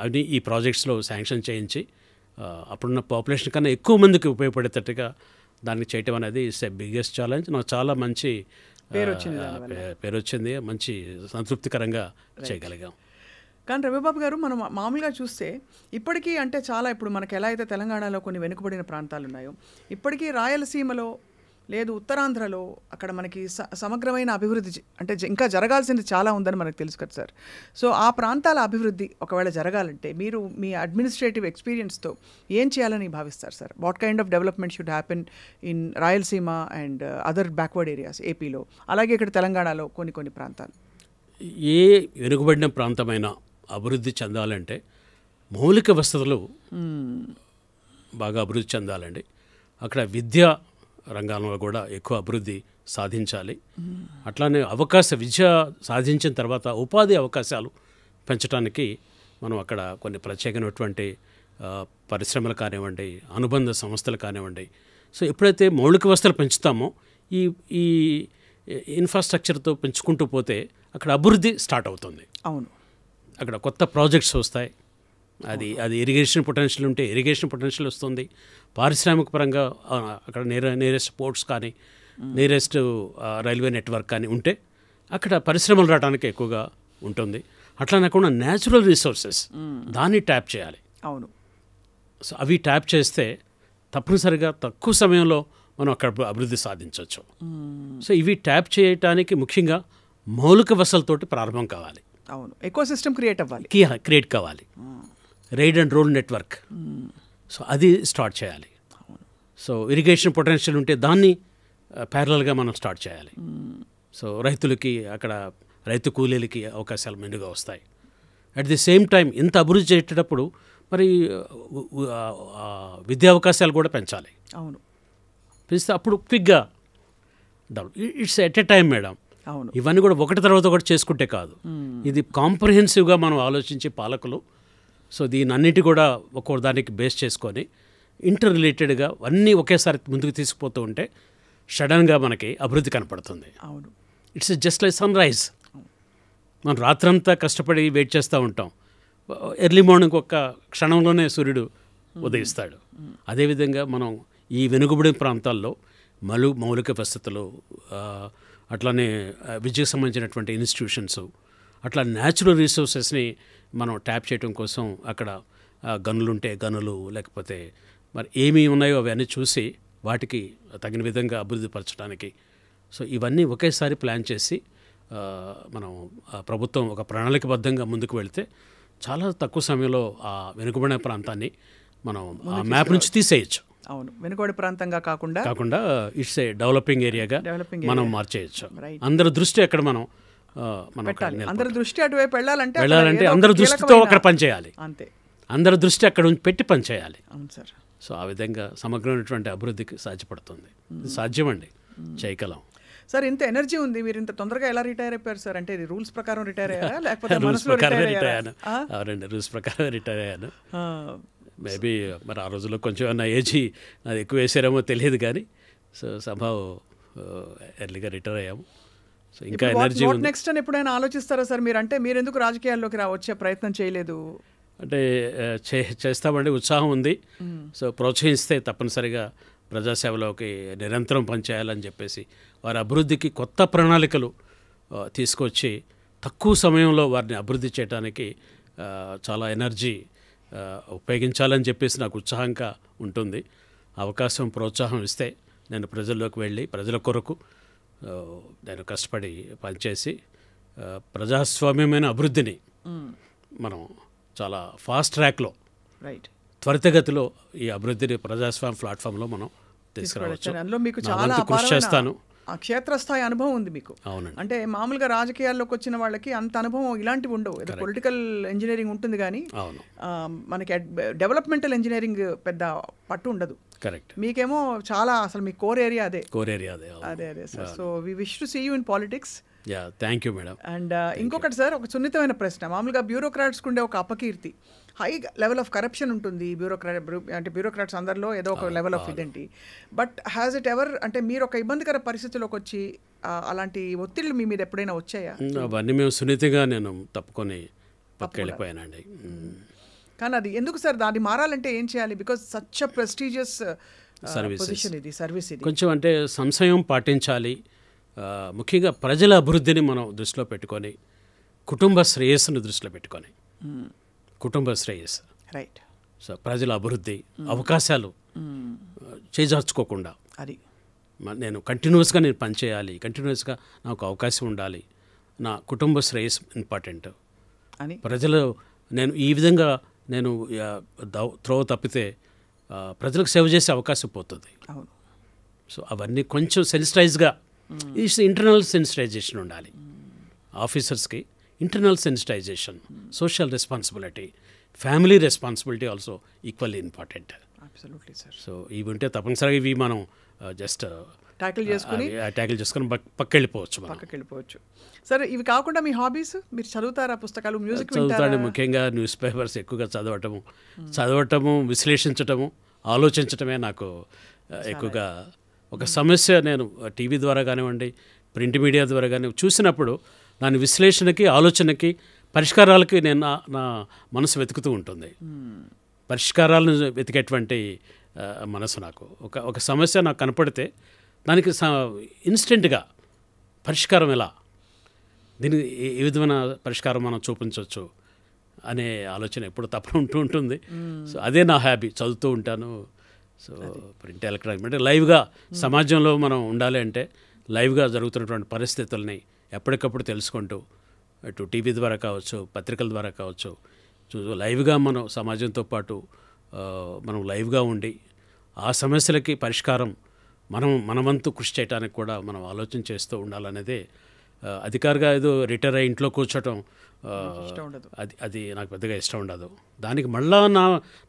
అవి ఈ ప్రాజెక్ట్స్లో శాంక్షన్ చేయించి అప్పుడున్న పాపులేషన్ కన్నా ఎక్కువ మందికి ఉపయోగపడేటట్టుగా దాన్ని చేయటం అనేది ఇట్స్ ఏ బిగ్గెస్ట్ ఛాలెంజ్. నాకు చాలా మంచి పేరు వచ్చింది, మంచి సంతృప్తికరంగా చేయగలిగాం. కానీ రవిబాబు గారు, మనం మామూలుగా చూస్తే ఇప్పటికీ అంటే చాలా ఇప్పుడు మనకి ఎలా అయితే తెలంగాణలో కొన్ని వెనుకబడిన ప్రాంతాలు ఉన్నాయో, ఇప్పటికీ రాయలసీమలో లేదు ఉత్తరాంధ్రలో అక్కడ మనకి సమగ్రమైన అభివృద్ధి అంటే ఇంకా జరగాల్సింది చాలా ఉందని మనకు తెలుసు కదా సార్. సో ఆ ప్రాంతాల అభివృద్ధి ఒకవేళ జరగాలంటే మీరు మీ అడ్మినిస్ట్రేటివ్ ఎక్స్పీరియన్స్తో ఏం చేయాలని భావిస్తారు sir? What kind of development should happen in Rayalaseema and other backward areas ఏపీలో, అలాగే ఇక్కడ తెలంగాణలో కొన్ని ప్రాంతాలు? ఏ వెనుకబడిన ప్రాంతమైనా అభివృద్ధి చెందాలంటే మౌలిక వసతులు బాగా అభివృద్ధి చెందాలండి. అక్కడ విద్యా రంగంలో కూడా ఎక్కువ అభివృద్ధి సాధించాలి. అట్లానే విద్య సాధించిన తర్వాత ఉపాధి అవకాశాలు పెంచడానికి మనం అక్కడ కొన్ని ప్రత్యేకమైనటువంటి పరిశ్రమలు కానివ్వండి, అనుబంధ సంస్థలు కానివ్వండి. సో ఎప్పుడైతే మౌలిక వసతులు పెంచుతామో ఈ ఇన్ఫ్రాస్ట్రక్చర్తో పెంచుకుంటూ పోతే అక్కడ అభివృద్ధి స్టార్ట్ అవుతుంది. అవును, అక్కడ కొత్త ప్రాజెక్ట్స్ వస్తాయి, అది ఇరిగేషన్ పొటెన్షియల్ ఉంటే ఇరిగేషన్ పొటెన్షియల్ వస్తుంది. పారిశ్రామిక పరంగా అక్కడ నియరెస్ట్ పోర్ట్స్ కానీ నియరెస్ట్ రైల్వే నెట్వర్క్ కానీ ఉంటే అక్కడ పరిశ్రమలు రావడానికి ఎక్కువగా ఉంటుంది. అట్లా కాకుండా న్యాచురల్ రిసోర్సెస్ దాన్ని ట్యాప్ చేయాలి. అవును. సో అవి ట్యాప్ చేస్తే తప్పనిసరిగా తక్కువ సమయంలో మనం అక్కడ అభివృద్ధి సాధించవచ్చు. సో ఇవి ట్యాప్ చేయడానికి ముఖ్యంగా మౌలిక వసతులతోటి ప్రారంభం కావాలి. అవును, ఎకో సిస్టమ్ క్రియేట్ కావాలి. Ride and roll network, so అది స్టార్ట్ చేయాలి. సో ఇరిగేషన్ పొటెన్షియల్ ఉంటే దాన్ని ప్యారలల్గా మనం స్టార్ట్ చేయాలి. సో రైతులకి అక్కడ రైతు కూలీలకి అవకాశాలు మెండుగా వస్తాయి. అట్ ది సేమ్ టైం ఇంత అభివృద్ధి చేసేటప్పుడు మరి విద్యా అవకాశాలు కూడా పెంచాలి. అవును, పెంచితే అప్పుడు క్విక్గా it's at a time madam. అవును, ఇవన్నీ కూడా ఒకటి తర్వాత ఒకటి చేసుకుంటే కాదు, ఇది కాంప్రహెన్సివ్గా మనం ఆలోచించే పాలకులు. సో దీని అన్నిటి కూడా ఒక్కొక్క దానికి బేస్ చేసుకొని ఇంటర్ రిలేటెడ్గా అన్నీ ఒకేసారి ముందుకు తీసుకుపోతూ ఉంటే సడన్గా మనకి అభివృద్ధి కనపడుతుంది. అవును, it's just like sunrise. మనం రాత్రంతా కష్టపడి వెయిట్ చేస్తూ ఉంటాం, ఎర్లీ మార్నింగ్ ఒక్క క్షణంలోనే సూర్యుడు ఉదయిస్తాడు. అదేవిధంగా మనం ఈ వెనుకబడిన ప్రాంతాల్లో మౌలిక వసతులు, అట్లానే విద్యకు సంబంధించినటువంటి ఇన్స్టిట్యూషన్స్, అట్లా న్యాచురల్ రిసోర్సెస్ని మనం ట్యాప్ చేయడం కోసం అక్కడ గనులుంటే గనులు, లేకపోతే మరి ఏమి ఉన్నాయో అవన్నీ చూసి వాటికి తగిన విధంగా అభివృద్ధి పరచడానికి. సో ఇవన్నీ ఒకేసారి ప్లాన్ చేసి మనం ప్రభుత్వం ఒక ప్రణాళికబద్ధంగా ముందుకు వెళితే చాలా తక్కువ సమయంలో ఆ వెనుకబడిన ప్రాంతాన్ని మనం ఆ మ్యాప్ నుంచి తీసేయచ్చు. అవును, వెనుకబడి ప్రాంతంగా కాకుండా ఇట్స్ ఏ డెవలపింగ్ ఏరియాగా మనం మార్చేయచ్చు. అందరి దృష్టి ఎక్కడ మనం అందరి దృష్టి అటువైపు వెళ్ళాలంటే అందరి దృష్టితో అక్కడ పనిచేయాలి. అంతే, అందరి దృష్టి అక్కడ పెట్టి పనిచేయాలి. అవును సార్. సో ఆ విధంగా సమగ్రమైనటువంటి అభివృద్ధికి సాధ్యపడుతుంది. సాధ్యమండి, చేయగలం. సార్, ఇంత ఎనర్జీ ఉంది, మీరు ఇంత తొందరగా ఎలా రిటైర్ అయిపోయారు సార్? అంటే ఇది రూల్స్ ప్రకారం రిటైర్ అయ్యారా లేకపోతే రూల్స్ ప్రకారం రిటైర్ అయ్యాను? అవునండి, రూల్స్ ప్రకారం రిటైర్ అయ్యాను. మేబీ మరి ఆ రోజుల్లో కొంచెం ఏమన్నా ఏజ్ అది ఎక్కువ వేసారేమో తెలియదు కానీ సో సంభవ్ ఎర్లీగా రిటైర్ అయ్యాము. సో ఇంకా ఎనర్జీ నెక్స్ట్ అని ఎప్పుడైనా ఆలోచిస్తారా సార్ మీరు? అంటే మీరు ఎందుకు రాజకీయాల్లోకి వచ్చే ప్రయత్నం చేయలేదు? అంటే చేస్తామండి, ఉత్సాహం ఉంది. సో ప్రోత్సహిస్తే తప్పనిసరిగా ప్రజాసేవలోకి నిరంతరం పనిచేయాలని చెప్పేసి వారి అభివృద్ధికి కొత్త ప్రణాళికలు తీసుకొచ్చి తక్కువ సమయంలో వారిని అభివృద్ధి చేయడానికి చాలా ఎనర్జీ ఉపయోగించాలని చెప్పేసి నాకు ఉత్సాహంగా ఉంటుంది. అవకాశం, ప్రోత్సాహం ఇస్తే నేను ప్రజల్లోకి వెళ్ళి ప్రజల కొరకు నేను కష్టపడి పనిచేసి ప్రజాస్వామ్యమైన అభివృద్ధిని మనం చాలా ఫాస్ట్ ట్రాక్లో, త్వరితగతిలో ఈ అభివృద్ధిని ప్రజాస్వామ్య ప్లాట్ఫామ్లో మనం తీసుకురావచ్చు. అందులో మీకు చాలా కృషి చేస్తాను. క్షేత్రస్థాయి అనుభవం ఉంది మీకు. అవునండి. అంటే మామూలుగా రాజకీయాల్లోకి వచ్చిన వాళ్ళకి అంత అనుభవం ఇలాంటివి ఉండవు. ఏదో పొలిటికల్ ఇంజనీరింగ్ ఉంటుంది కానీ మనకి డెవలప్మెంటల్ ఇంజనీరింగ్ పెద్ద పట్టు ఉండదు. కరెక్ట్. మీకేమో చాలా అసలు మీ కోర్ ఏరియా అదే. అదే sir. So we wish to see you in politics. Thank you madam. And ఇంకొకటి సార్, ఒక సున్నితమైన ప్రశ్న. మామూలుగా బ్యూరోక్రాట్స్కి ఉండే ఒక అపకీర్తి, హై లెవెల్ ఆఫ్ కరప్షన్ ఉంటుంది బ్యూరోక్రాట్స్ అందరిలో ఏదో ఒక లెవెల్ ఆఫ్ ఇదేంటి. బట్ హ్యాజ్ ఇట్ ఎవర్, అంటే మీరు ఒక ఇబ్బందికర పరిస్థితిలోకి వచ్చి అలాంటి ఒత్తిళ్ళు మీ మీద ఎప్పుడైనా వచ్చాయా? అవన్నీ మేము సున్నితంగా నేను తప్పుకొని పక్కకెళ్ళిపోయానండి. కానీ అది ఎందుకు సార్? దాన్ని మారాలంటే ఏం చేయాలి? Because such a prestigious position ఇది, సర్వీస్ ఇది. కొంచెం అంటే సంశయం పాటించాలి. ముఖ్యంగా ప్రజల అభివృద్ధిని మనం దృష్టిలో పెట్టుకొని, కుటుంబ శ్రేయస్సును దృష్టిలో పెట్టుకొని, కుటుంబ శ్రేయస్సు, రైట్. సో ప్రజల అభివృద్ధి, అవకాశాలు చేజార్చుకోకుండా అది నేను కంటిన్యూస్గా పనిచేయాలి, కంటిన్యూస్గా నాకు అవకాశం ఉండాలి, నా కుటుంబ శ్రేయస్సు ఇంపార్టెంట్ అని ప్రజలు నేను ఈ విధంగా నేను త్రోవ తప్పితే ప్రజలకు సేవ చేసే అవకాశం పోతుంది. అవును. సో అవన్నీ కొంచెం సెన్సిటైజ్గా, ఇంటర్నల్ సెన్సిటైజేషన్ ఉండాలి ఆఫీసర్స్కి. Internal sensitisation, social responsibility, family responsibility also equally important. Absolutely sir. So ఇవి ఉంటే తప్పనిసరిగా ఇవి మనం జస్ట్ ట్యాకిల్ చేసుకుని పక్కెళ్ళిపోవచ్చు. సార్, ఇవి కాకుండా మీ హాబీస్? మీరు చదువుతారా? పుస్తకాలు, మ్యూజిక్ చదువుతాను. ముఖ్యంగా న్యూస్ పేపర్స్ ఎక్కువగా చదవటము, విశ్లేషించటము, ఆలోచించటమే నాకు ఎక్కువగా. ఒక సమస్య నేను టీవీ ద్వారా కానివ్వండి, ప్రింట్ మీడియా ద్వారా కానీ చూసినప్పుడు దాని విశ్లేషణకి, ఆలోచనకి పరిష్కారాలకి నేను నా మనసు వెతుకుతూ ఉంటుంది. పరిష్కారాలను వెతికేటువంటి మనసు నాకు. ఒక సమస్య నాకు కనపడితే దానికి ఇన్స్టెంట్గా పరిష్కారం ఎలా, దీనికి ఏ విధమైన పరిష్కారం మనం చూపించవచ్చు అనే ఆలోచన ఎప్పుడు తప్ప ఉంటుంది. సో అదే నా హ్యాబీ. చదువుతూ ఉంటాను. సో ప్రింట్ ఎలక్ట్రానిక్ అంటే లైవ్గా సమాజంలో మనం ఉండాలి అంటే లైవ్గా జరుగుతున్నటువంటి పరిస్థితుల్ని ఎప్పటికప్పుడు తెలుసుకుంటూ, ఇటు టీవీ ద్వారా కావచ్చు, పత్రికల ద్వారా కావచ్చు, లైవ్గా మనం సమాజంతో పాటు మనం లైవ్గా ఉండి ఆ సమస్యలకి పరిష్కారం మన వంతు కృషి చేయడానికి కూడా మనం ఆలోచన చేస్తూ ఉండాలనేదే. అధికారిగా ఏదో రిటైర్ అయ్యి ఇంట్లో కూర్చోవటం అది నాకు పెద్దగా ఇష్టం ఉండదు. దానికి మళ్ళా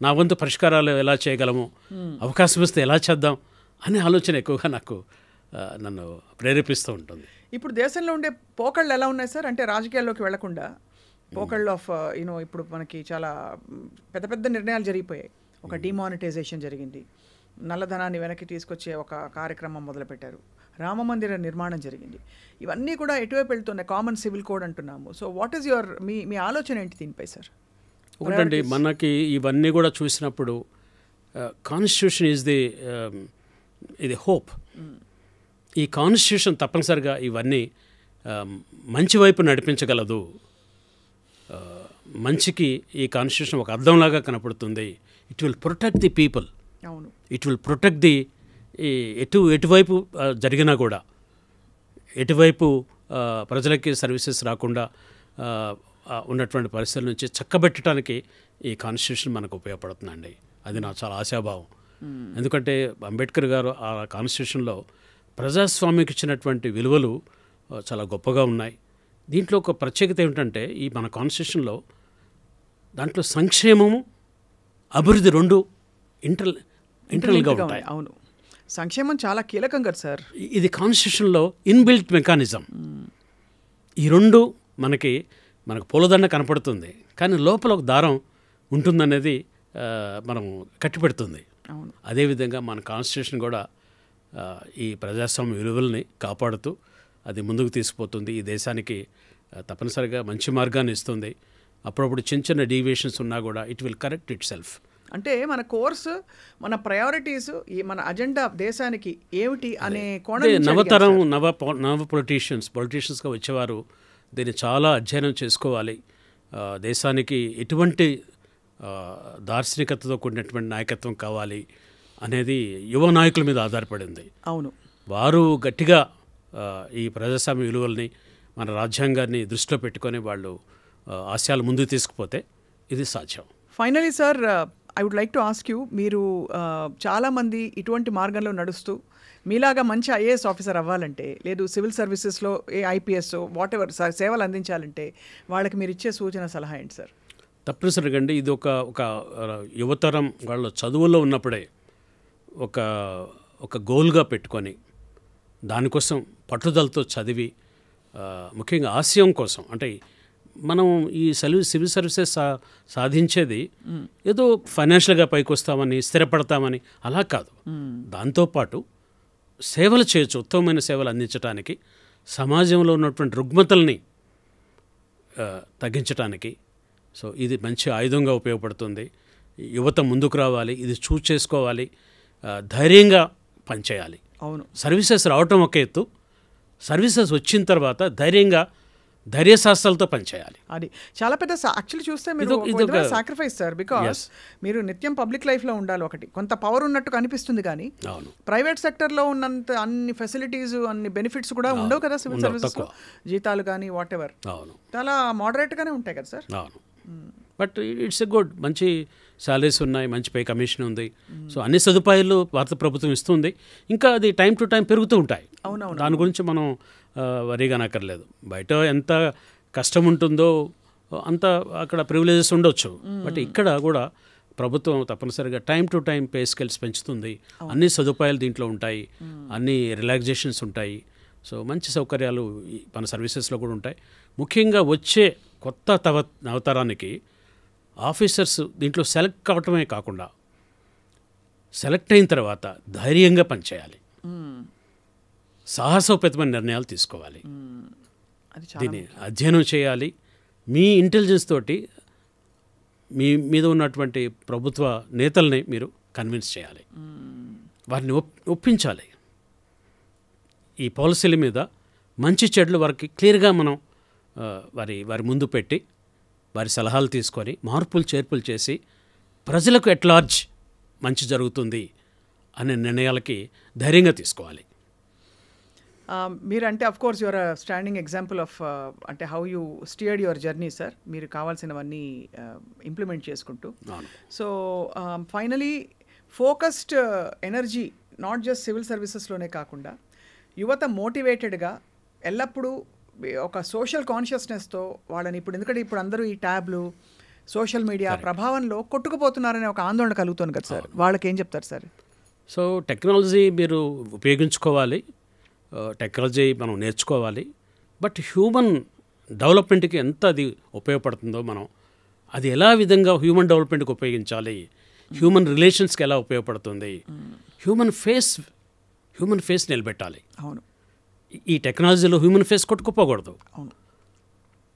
నా వంతు పరిష్కారాలు ఎలా చేయగలము, అవకాశం వస్తే ఎలా చేద్దాం అనే ఆలోచన ఎక్కువగా నన్ను ప్రేరేపిస్తూ ఉంటుంది. ఇప్పుడు దేశంలో ఉండే పోకళ్ళు ఎలా ఉన్నాయి సార్? అంటే రాజకీయాల్లోకి వెళ్లకుండా పోకళ్ళు ఆఫ్ ఇప్పుడు మనకి చాలా పెద్ద పెద్ద నిర్ణయాలు జరిగిపోయాయి. ఒక డిమానిటైజేషన్ జరిగింది, నల్లధనాన్ని వెనక్కి తీసుకొచ్చే ఒక కార్యక్రమం మొదలుపెట్టారు, రామమందిర నిర్మాణం జరిగింది. ఇవన్నీ కూడా ఎటువైపు వెళ్తున్నాయి? కామన్ సివిల్ కోడ్ అంటున్నాము. సో వాట్ ఈస్ యువర్ మీ ఆలోచన ఏంటి దీనిపై సార్? ఒకటండి, మనకి ఇవన్నీ కూడా చూసినప్పుడు కాన్స్టిట్యూషన్ ఈజ్ ఇది హోప్. ఈ కాన్స్టిట్యూషన్ తప్పనిసరిగా ఇవన్నీ మంచి వైపు నడిపించగలదు. మంచికి ఈ కాన్స్టిట్యూషన్ ఒక అర్థంలాగా కనపడుతుంది. It will protect the people. అవును, ఇట్ విల్ ప్రొటెక్ట్ ది ఎటువైపు జరిగినా కూడా, ఎటువైపు ప్రజలకి సర్వీసెస్ రాకుండా ఉన్నటువంటి పరిస్థితుల నుంచి చక్కబెట్టడానికి ఈ కాన్స్టిట్యూషన్ మనకు ఉపయోగపడుతుందండి. అది నాకు చాలా ఆశాభావం. ఎందుకంటే అంబేద్కర్ గారు ఆ కాన్స్టిట్యూషన్లో ప్రజాస్వామ్యకి ఇచ్చినటువంటి విలువలు చాలా గొప్పగా ఉన్నాయి. దీంట్లో ఒక ప్రత్యేకత ఏమిటంటే, ఈ మన కాన్స్టిట్యూషన్లో దాంట్లో సంక్షేమము, అభివృద్ధి రెండు ఇంటర్నల్గా ఉంటాయి. అవును, సంక్షేమం చాలా కీలకం కదా సార్. ఇది కాన్స్టిట్యూషన్లో ఇన్బిల్ట్ మెకానిజం. ఈ రెండు మనకు పూలదండ కనపడుతుంది, కానీ లోపల ఒక దారం ఉంటుందనేది మనం కట్టిపెడుతుంది. అవును, అదేవిధంగా మన కాన్స్టిట్యూషన్ కూడా ఈ ప్రజాస్వామ్య విలువల్ని కాపాడుతూ అది ముందుకు తీసుకుపోతుంది. ఈ దేశానికి తప్పనిసరిగా మంచి మార్గాన్ని ఇస్తుంది. అప్పుడప్పుడు చిన్న చిన్న డీవియేషన్స్ ఉన్నా కూడా it will correct it self. అంటే మన కోర్సు, మన ప్రయారిటీస్, మన అజెండా దేశానికి ఏమిటి అనే కోణం నవతరం నవ పొలిటీషియన్స్గా వచ్చేవారు దీన్ని చాలా అధ్యయనం చేసుకోవాలి. దేశానికి ఎటువంటి దార్శనికతతో కూడినటువంటి నాయకత్వం కావాలి అనేది యువ నాయకుల మీద ఆధారపడింది. అవును, వారు గట్టిగా ఈ ప్రజాస్వామ్య విలువల్ని, మన రాజ్యాంగాన్ని దృష్టిలో పెట్టుకొని వాళ్ళు ఆశయాలు ముందుకు తీసుకుపోతే ఇది సాధ్యం. Finally sir, I would like to ask you, మీరు చాలామంది ఇటువంటి మార్గంలో నడుస్తూ మీలాగా మంచి ఐఏఎస్ ఆఫీసర్ అవ్వాలంటే, లేదు సివిల్ సర్వీసెస్లో ఐపీఎస్ వాట్ ఎవర్ సేవలు అందించాలంటే వాళ్ళకి మీరు ఇచ్చే సూచన, సలహా ఏంటి సార్? తప్పనిసరిగా అండి, ఇది ఒక యువతరం వాళ్ళ చదువుల్లో ఉన్నప్పుడే ఒక గోల్గా పెట్టుకొని దానికోసం పట్టుదలతో చదివి, ముఖ్యంగా ఆశయం కోసం, అంటే మనం ఈ సివిల్ సర్వీసెస్ సాధించేది ఏదో ఫైనాన్షియల్గా పైకి వస్తామని, స్థిరపడతామని అలా కాదు. దాంతోపాటు సేవలు చేయొచ్చు, ఉత్తమమైన సేవలు అందించడానికి, సమాజంలో ఉన్నటువంటి రుగ్మతల్ని తగ్గించడానికి. సో ఇది మంచి ఆయుధంగా ఉపయోగపడుతుంది. యువత ముందుకు రావాలి, ఇది చూస్ చేసుకోవాలి, ధైర్యంగా పనిచేయాలి. అవును, సర్వీసెస్ రావటం ఒక ఎత్తు, సర్వీసెస్ వచ్చిన తర్వాత ధైర్యశాస్త్రాలతో పనిచేయాలి. అది చాలా పెద్ద యాక్చువల్లీ చూస్తే మీరు సాక్రిఫైస్ సార్. బికాస్ మీరు నిత్యం పబ్లిక్ లైఫ్లో ఉండాలి. ఒకటి కొంత పవర్ ఉన్నట్టు కనిపిస్తుంది, కానీ ప్రైవేట్ సెక్టర్లో ఉన్నంత అన్ని ఫెసిలిటీస్, అన్ని బెనిఫిట్స్ కూడా ఉండవు కదా సివిల్ సర్వీసెస్. జీతాలు కానీ వాట్ ఎవర్ చాలా మోడరేట్గానే ఉంటాయి కదా sir. But it's a good, మంచి శాలరీస్ ఉన్నాయి, మంచి పే కమిషన్ ఉంది. సో అన్ని సదుపాయాలు భారత ప్రభుత్వం ఇస్తుంది. ఇంకా అది టైం టు టైం పెరుగుతూ ఉంటాయి. దాని గురించి మనం వరిగానక్కర్లేదు. బయట ఎంత కష్టం ఉంటుందో అంత అక్కడ ప్రివిలేజెస్ ఉండొచ్చు. బట్ ఇక్కడ కూడా ప్రభుత్వం తప్పనిసరిగా time to time pay scales పెంచుతుంది. అన్ని సదుపాయాలు దీంట్లో ఉంటాయి, అన్ని రిలాక్సేషన్స్ ఉంటాయి. సో మంచి సౌకర్యాలు మన సర్వీసెస్లో కూడా ఉంటాయి. ముఖ్యంగా వచ్చే కొత్త నవతరానికి ఆఫీసర్స్ దీంట్లో సెలెక్ట్ కావటమే కాకుండా, సెలెక్ట్ అయిన తర్వాత ధైర్యంగా పనిచేయాలి, సాహసోపేతమైన నిర్ణయాలు తీసుకోవాలి, దీన్ని అధ్యయనం చేయాలి, మీ ఇంటెలిజెన్స్ తోటి మీ మీద ఉన్నటువంటి ప్రభుత్వ నేతల్ని మీరు కన్విన్స్ చేయాలి, వారిని ఒప్పించాలి. ఈ పాలసీల మీద మంచి చెడుల వరకు క్లియర్గా మనం వారి ముందు పెట్టి వారి సలహాలు తీసుకొని మార్పులు చేర్పులు చేసి ప్రజలకు ఎట్ లార్జ్ మంచి జరుగుతుంది అనే నిర్ణయాలకి ధైర్యంగా తీసుకోవాలి. మీరంటే of course your standing example of అంటే how you steered your journey sir, మీరు కావాల్సినవన్నీ ఇంప్లిమెంట్ చేసుకుంటూ. So finally focused energy not just civil సర్వీసెస్లోనే కాకుండా యువత మోటివేటెడ్గా ఎల్లప్పుడూ ఒక సోషల్ కాన్షియస్నెస్తో వాళ్ళని ఎందుకంటే ఇప్పుడు అందరూ ఈ ట్యాబ్లు సోషల్ మీడియా ప్రభావంలో కొట్టుకుపోతున్నారనే ఒక ఆందోళన కలుగుతుంది కదా సార్, వాళ్ళకి ఏం చెప్తారు సార్? సో టెక్నాలజీ మీరు ఉపయోగించుకోవాలి, టెక్నాలజీ మనం నేర్చుకోవాలి, బట్ హ్యూమన్ డెవలప్మెంట్కి ఎంత అది ఉపయోగపడుతుందో మనం అది ఎలా విధంగా హ్యూమన్ డెవలప్మెంట్కి ఉపయోగించాలి, హ్యూమన్ రిలేషన్స్కి ఎలా ఉపయోగపడుతుంది, హ్యూమన్ ఫేస్ నిలబెట్టాలి. అవును, ఈ టెక్నాలజీలో హ్యూమన్ ఫేస్ కొట్టుకుపోకూడదు. అవును,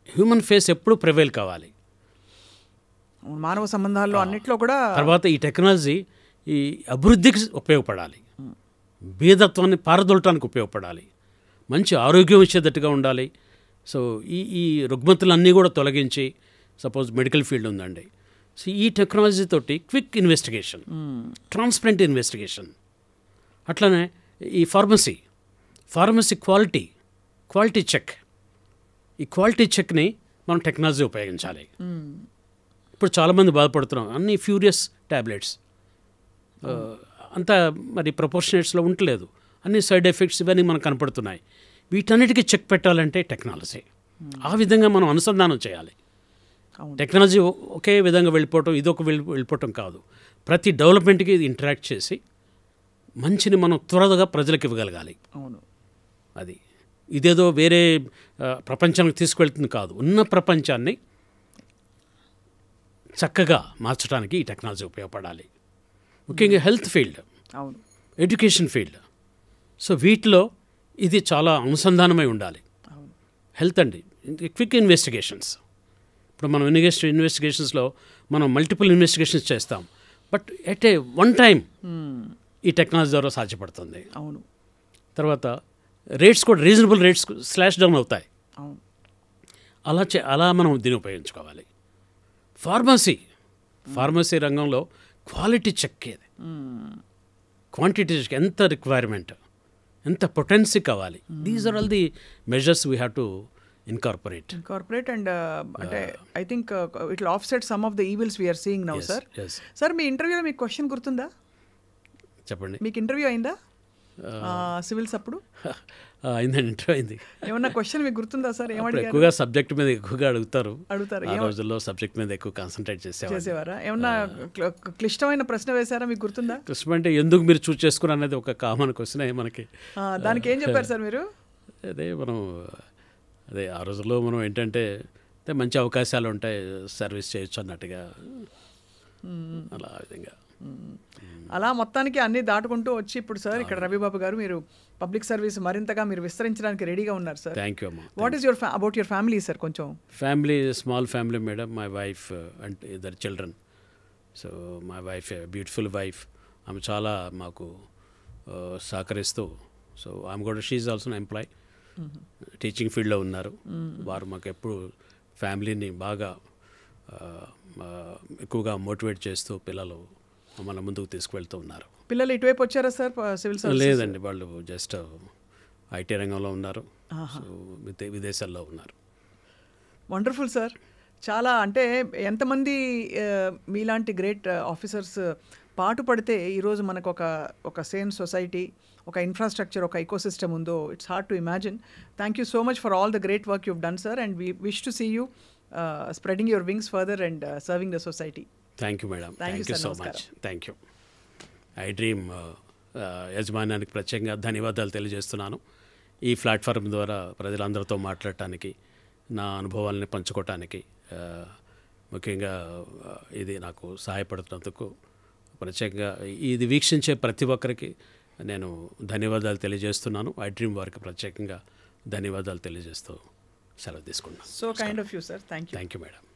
హ్యూమన్ ఫేస్ ఎప్పుడు ప్రివైల్ కావాలి. మానవ సంబంధాల్లో అన్నిట్లో కూడా. తర్వాత ఈ టెక్నాలజీ ఈ అభివృద్ధికి ఉపయోగపడాలి, బీదత్వాన్ని పారదోలటానికి ఉపయోగపడాలి, మంచి ఆరోగ్యం ఇచ్చేటట్టుగా ఉండాలి. సో ఈ రుగ్మతులన్నీ కూడా తొలగించి, సపోజ్ మెడికల్ ఫీల్డ్ ఉందండి, సో ఈ టెక్నాలజీ తోటి క్విక్ ఇన్వెస్టిగేషన్, ట్రాన్స్పరెంట్ ఇన్వెస్టిగేషన్, అట్లనే ఈ ఫార్మసీ క్వాలిటీ చెక్, ఈ క్వాలిటీ చెక్ని మనం టెక్నాలజీ ఉపయోగించాలి. ఇప్పుడు చాలామంది బాధపడుతున్నాం, అన్ని ఫ్యూరియస్ ట్యాబ్లెట్స్ అంతా మరి ప్రపోర్షనేట్స్లో ఉండలేదు, అన్ని సైడ్ ఎఫెక్ట్స్ ఇవన్నీ మనకు కనపడుతున్నాయి. వీటన్నిటికీ చెక్ పెట్టాలంటే టెక్నాలజీ, ఆ విధంగా మనం అనుసంధానం చేయాలి. టెక్నాలజీ ఒకే విధంగా వెళ్ళిపోవటం, ఇదొక వెళ్ళిపోవటం కాదు, ప్రతి డెవలప్మెంట్కి ఇది ఇంటరాక్ట్ చేసి మంచిని మనం త్వరగా ప్రజలకు ఇవ్వగలగాలి. అవును, అది ఇదేదో వేరే ప్రపంచానికి తీసుకువెళ్తుంది కాదు, ఉన్న ప్రపంచాన్ని చక్కగా మార్చడానికి ఈ టెక్నాలజీ ఉపయోగపడాలి. ముఖ్యంగా హెల్త్ ఫీల్డ్, అవును, ఎడ్యుకేషన్ ఫీల్డ్, సో వీటిలో ఇది చాలా అనుసంధానమై ఉండాలి. హెల్త్ అండి, క్విక్ ఇన్వెస్టిగేషన్స్, ఇప్పుడు మనం ఇన్వెస్టిగేషన్స్లో మనం మల్టిపుల్ ఇన్వెస్టిగేషన్స్ చేస్తాం, but at a one time ఈ టెక్నాలజీ ద్వారా సాధ్యపడుతుంది. అవును, తర్వాత రేట్స్ కూడా రీజనబుల్ రేట్స్ స్లాష్ డౌన్ అవుతాయి. అవును, అలా మనం దీన్ని ఉపయోగించుకోవాలి. ఫార్మసీ రంగంలో క్వాలిటీ చెక్, ఏది క్వాంటిటీ చెక్, ఎంత రిక్వైర్మెంట్, ఎంత పొటెన్సీ కావాలి, these are all the measures we have to incorporate and అంటే I think it will offset some of the evils we're seeing now. Sir మీ ఇంటర్వ్యూలో మీకు క్వశ్చన్ గుర్తుందా? చెప్పండి. మీకు ఇంటర్వ్యూ అయిందా సివిల్స్ అప్పుడు? అయిందండి, ఇంటర్వ్యూ అయింది. ఏమన్నా క్వశ్చన్ మీకు గుర్తుందా సార్? ఎక్కువగా సబ్జెక్ట్ మీద ఎక్కువగా అడుగుతారు. ఆ రోజుల్లో సబ్జెక్ట్ మీద ఎక్కువ కాన్సన్ట్రేట్ చేసేవారా? ఏమన్నా క్లిష్టమైన ప్రశ్న వేశారా, మీకు గుర్తుందా? క్లిష్టం అంటే ఎందుకు మీరు చూస్ చేసుకున్నారు అనేది ఒక కామన్ క్వశ్చన్ మనకి. దానికి ఏం చెప్పారు సార్ మీరు? అదే ఆ రోజుల్లో మనం ఏంటంటే మంచి అవకాశాలు ఉంటాయి, సర్వీస్ చేయొచ్చు అన్నట్టుగా, అలా విధంగా అలా మొత్తానికి అన్నీ దాటుకుంటూ వచ్చి ఇప్పుడు సార్ ఇక్కడ రవిబాబు గారు మీరు పబ్లిక్ సర్వీస్ మరింతగా మీరు విస్తరించడానికి రెడీగా ఉన్నారు సార్. థ్యాంక్ యూ అమ్మా. What is about your family sir? కొంచెం family, small family madam, my wife and ఇద్దరు children. So my wife beautiful wife, ఆమె చాలా మాకు సహకరిస్తూ, సో ఆమె కూడా షీఈ్ ఆల్సో ఎంప్లాయ్, టీచింగ్ ఫీల్డ్లో ఉన్నారు. వారు మాకు ఎప్పుడు ఫ్యామిలీని బాగా ఎక్కువగా మోటివేట్ చేస్తూ పిల్లలు మన ముందుకు తీసుకువెళ్తూ ఉన్నారు. పిల్లలు ఇటువైపు వచ్చారా సార్ సివిల్ సర్వీస్? లేదండి, వాళ్ళు జస్ట్ ఐటీ రంగంలో ఉన్నారు, విదేశాల్లో ఉన్నారు. Wonderful sir. చాలా అంటే ఎంతమంది మీలాంటి గ్రేట్ ఆఫీసర్స్ పాటుపడితే ఈరోజు మనకు ఒక సేమ్ సొసైటీ, ఒక ఇన్ఫ్రాస్ట్రక్చర్, ఒక ఎకోసిస్టమ్ ఉందో, it's hard to imagine. Thank you so much for all the great work you've done sir, and we wish to see you spreading your wings further and serving the society. Thank you madam, thank you so much. Thank you. I dream యజమాన్యానికి ప్రత్యేకంగా ధన్యవాదాలు తెలియజేస్తున్నాను. ఈ ప్లాట్ఫామ్ ద్వారా ప్రజలందరితో మాట్లాడటానికి, నా అనుభవాలని పంచుకోవటానికి, ముఖ్యంగా ఇది నాకు సహాయపడుతున్నందుకు ప్రత్యేకంగా ఇది వీక్షించే ప్రతి ఒక్కరికి నేను ధన్యవాదాలు తెలియజేస్తున్నాను. ఐ డ్రీమ్ వారికి ప్రత్యేకంగా ధన్యవాదాలు తెలియజేస్తూ సెలవు తీసుకున్నాను. So kind of you sir. Thank you. Thank you madam.